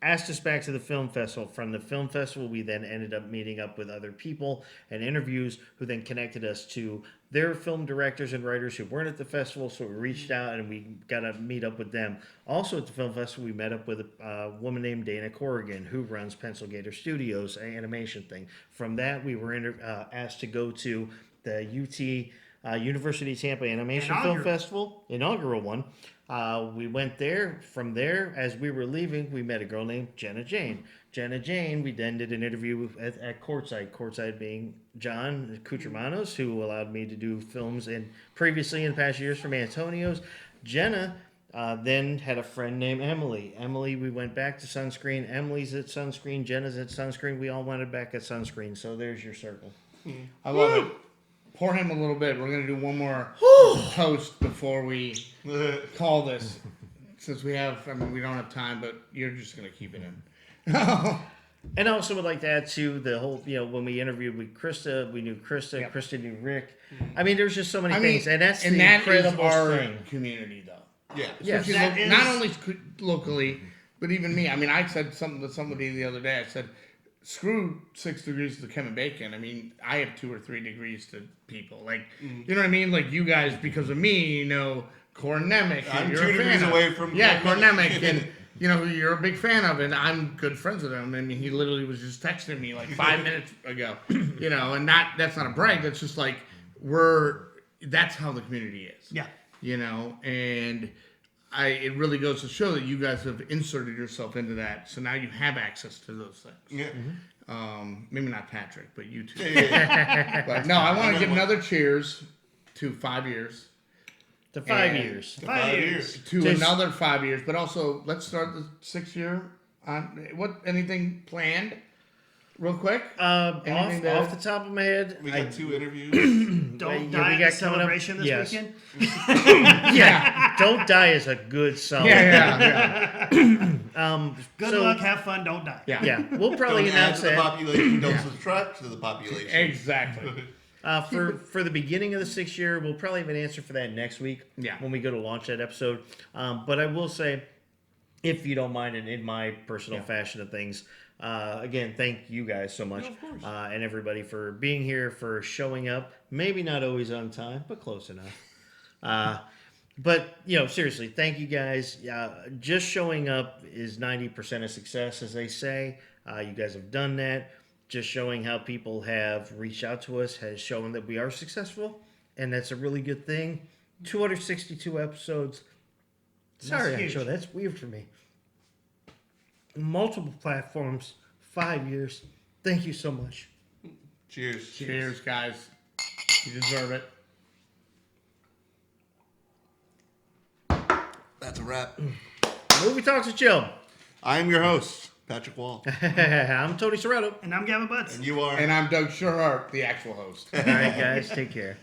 asked us back to the film festival. From the film festival, we then ended up meeting up with other people and interviews who then connected us to their film directors and writers who weren't at the festival, so we reached out and we got to meet up with them. Also at the film festival, we met up with a woman named Dana Corrigan who runs Pencil Gator Studios, an animation thing. From that, we were asked to go to the UT University of Tampa Animation Film Festival, inaugural one. We went there. From there, as we were leaving, we met a girl named Jenna Jane. Jenna Jane, we then did an interview at Courtside. Courtside being John Cutramanos, who allowed me to do films previously in past years from Antonio's. Jenna then had a friend named Emily. Emily, we went back to Sunscreen. Emily's at Sunscreen. Jenna's at Sunscreen. We all went back at Sunscreen. So there's your circle.
I love it. Pour him a little bit. We're going to do one more toast before we call this. Since we don't have time, but you're just going to keep it in.
And I also would like to add to the whole, when we interviewed with Krista, we knew Krista,
Yep.
Krista knew Rick. I mean, there's just so many things. And that's the
that
incredible
is our
thing.
community, though.
Yeah.
Yes.
Especially not only locally, but even me. I mean, I said something to somebody the other day. I said, screw 6 degrees to Kevin Bacon. I mean, I have 2 or 3 degrees to people. Like, you know what I mean? Like, you guys, because of me, Kornemic.
I'm
you're
2
a fan
degrees
of.
away from
Kornemic. And, who you're a big fan of. And I'm good friends with him. I mean, he literally was just texting me like 5 minutes ago. And that's not a brag. That's just like, that's how the community is.
Yeah.
And it really goes to show that you guys have inserted yourself into that, so now you have access to those things.
Yeah.
Maybe not Patrick, but you two.
Yeah.
But no, I want to give another cheers to 5 years.
To 5 years.
5 years.
To another 5 years, but also let's start the 6th year. Anything planned? Real quick.
Off the top of my head,
We got 2 interviews.
Don't
Yeah,
die
we
at
got
the
coming up-
celebration this
yes.
weekend.
Don't Die is a good song.
Yeah.
Good luck, have fun, don't die.
Yeah, we'll probably
Don't add
announce
to the
that.
population. Don't subtract to the population.
Exactly.
For the beginning of the 6th year, we'll probably have an answer for that next week.
Yeah.
When we go to launch that episode. But I will say, if you don't mind, and in my personal fashion of things, again, thank you guys so much, and everybody for being here, for showing up. Maybe not always on time, but close enough. But seriously, thank you guys. Just showing up is 90% of success, as they say. You guys have done that. Just showing how people have reached out to us has shown that we are successful, and that's a really good thing. 262 episodes. Sorry,
huge.
actually, that's weird for me. Multiple platforms, 5 years. Thank you so much.
Cheers.
Cheers, guys. You deserve it.
That's a wrap.
Movie Talks with Chill.
I am your host, Patrick Wall.
I'm Tony Serrato.
And I'm Gavin Butts.
And you are.
And I'm Doug Sherhart, the actual host.
All right, guys, take care.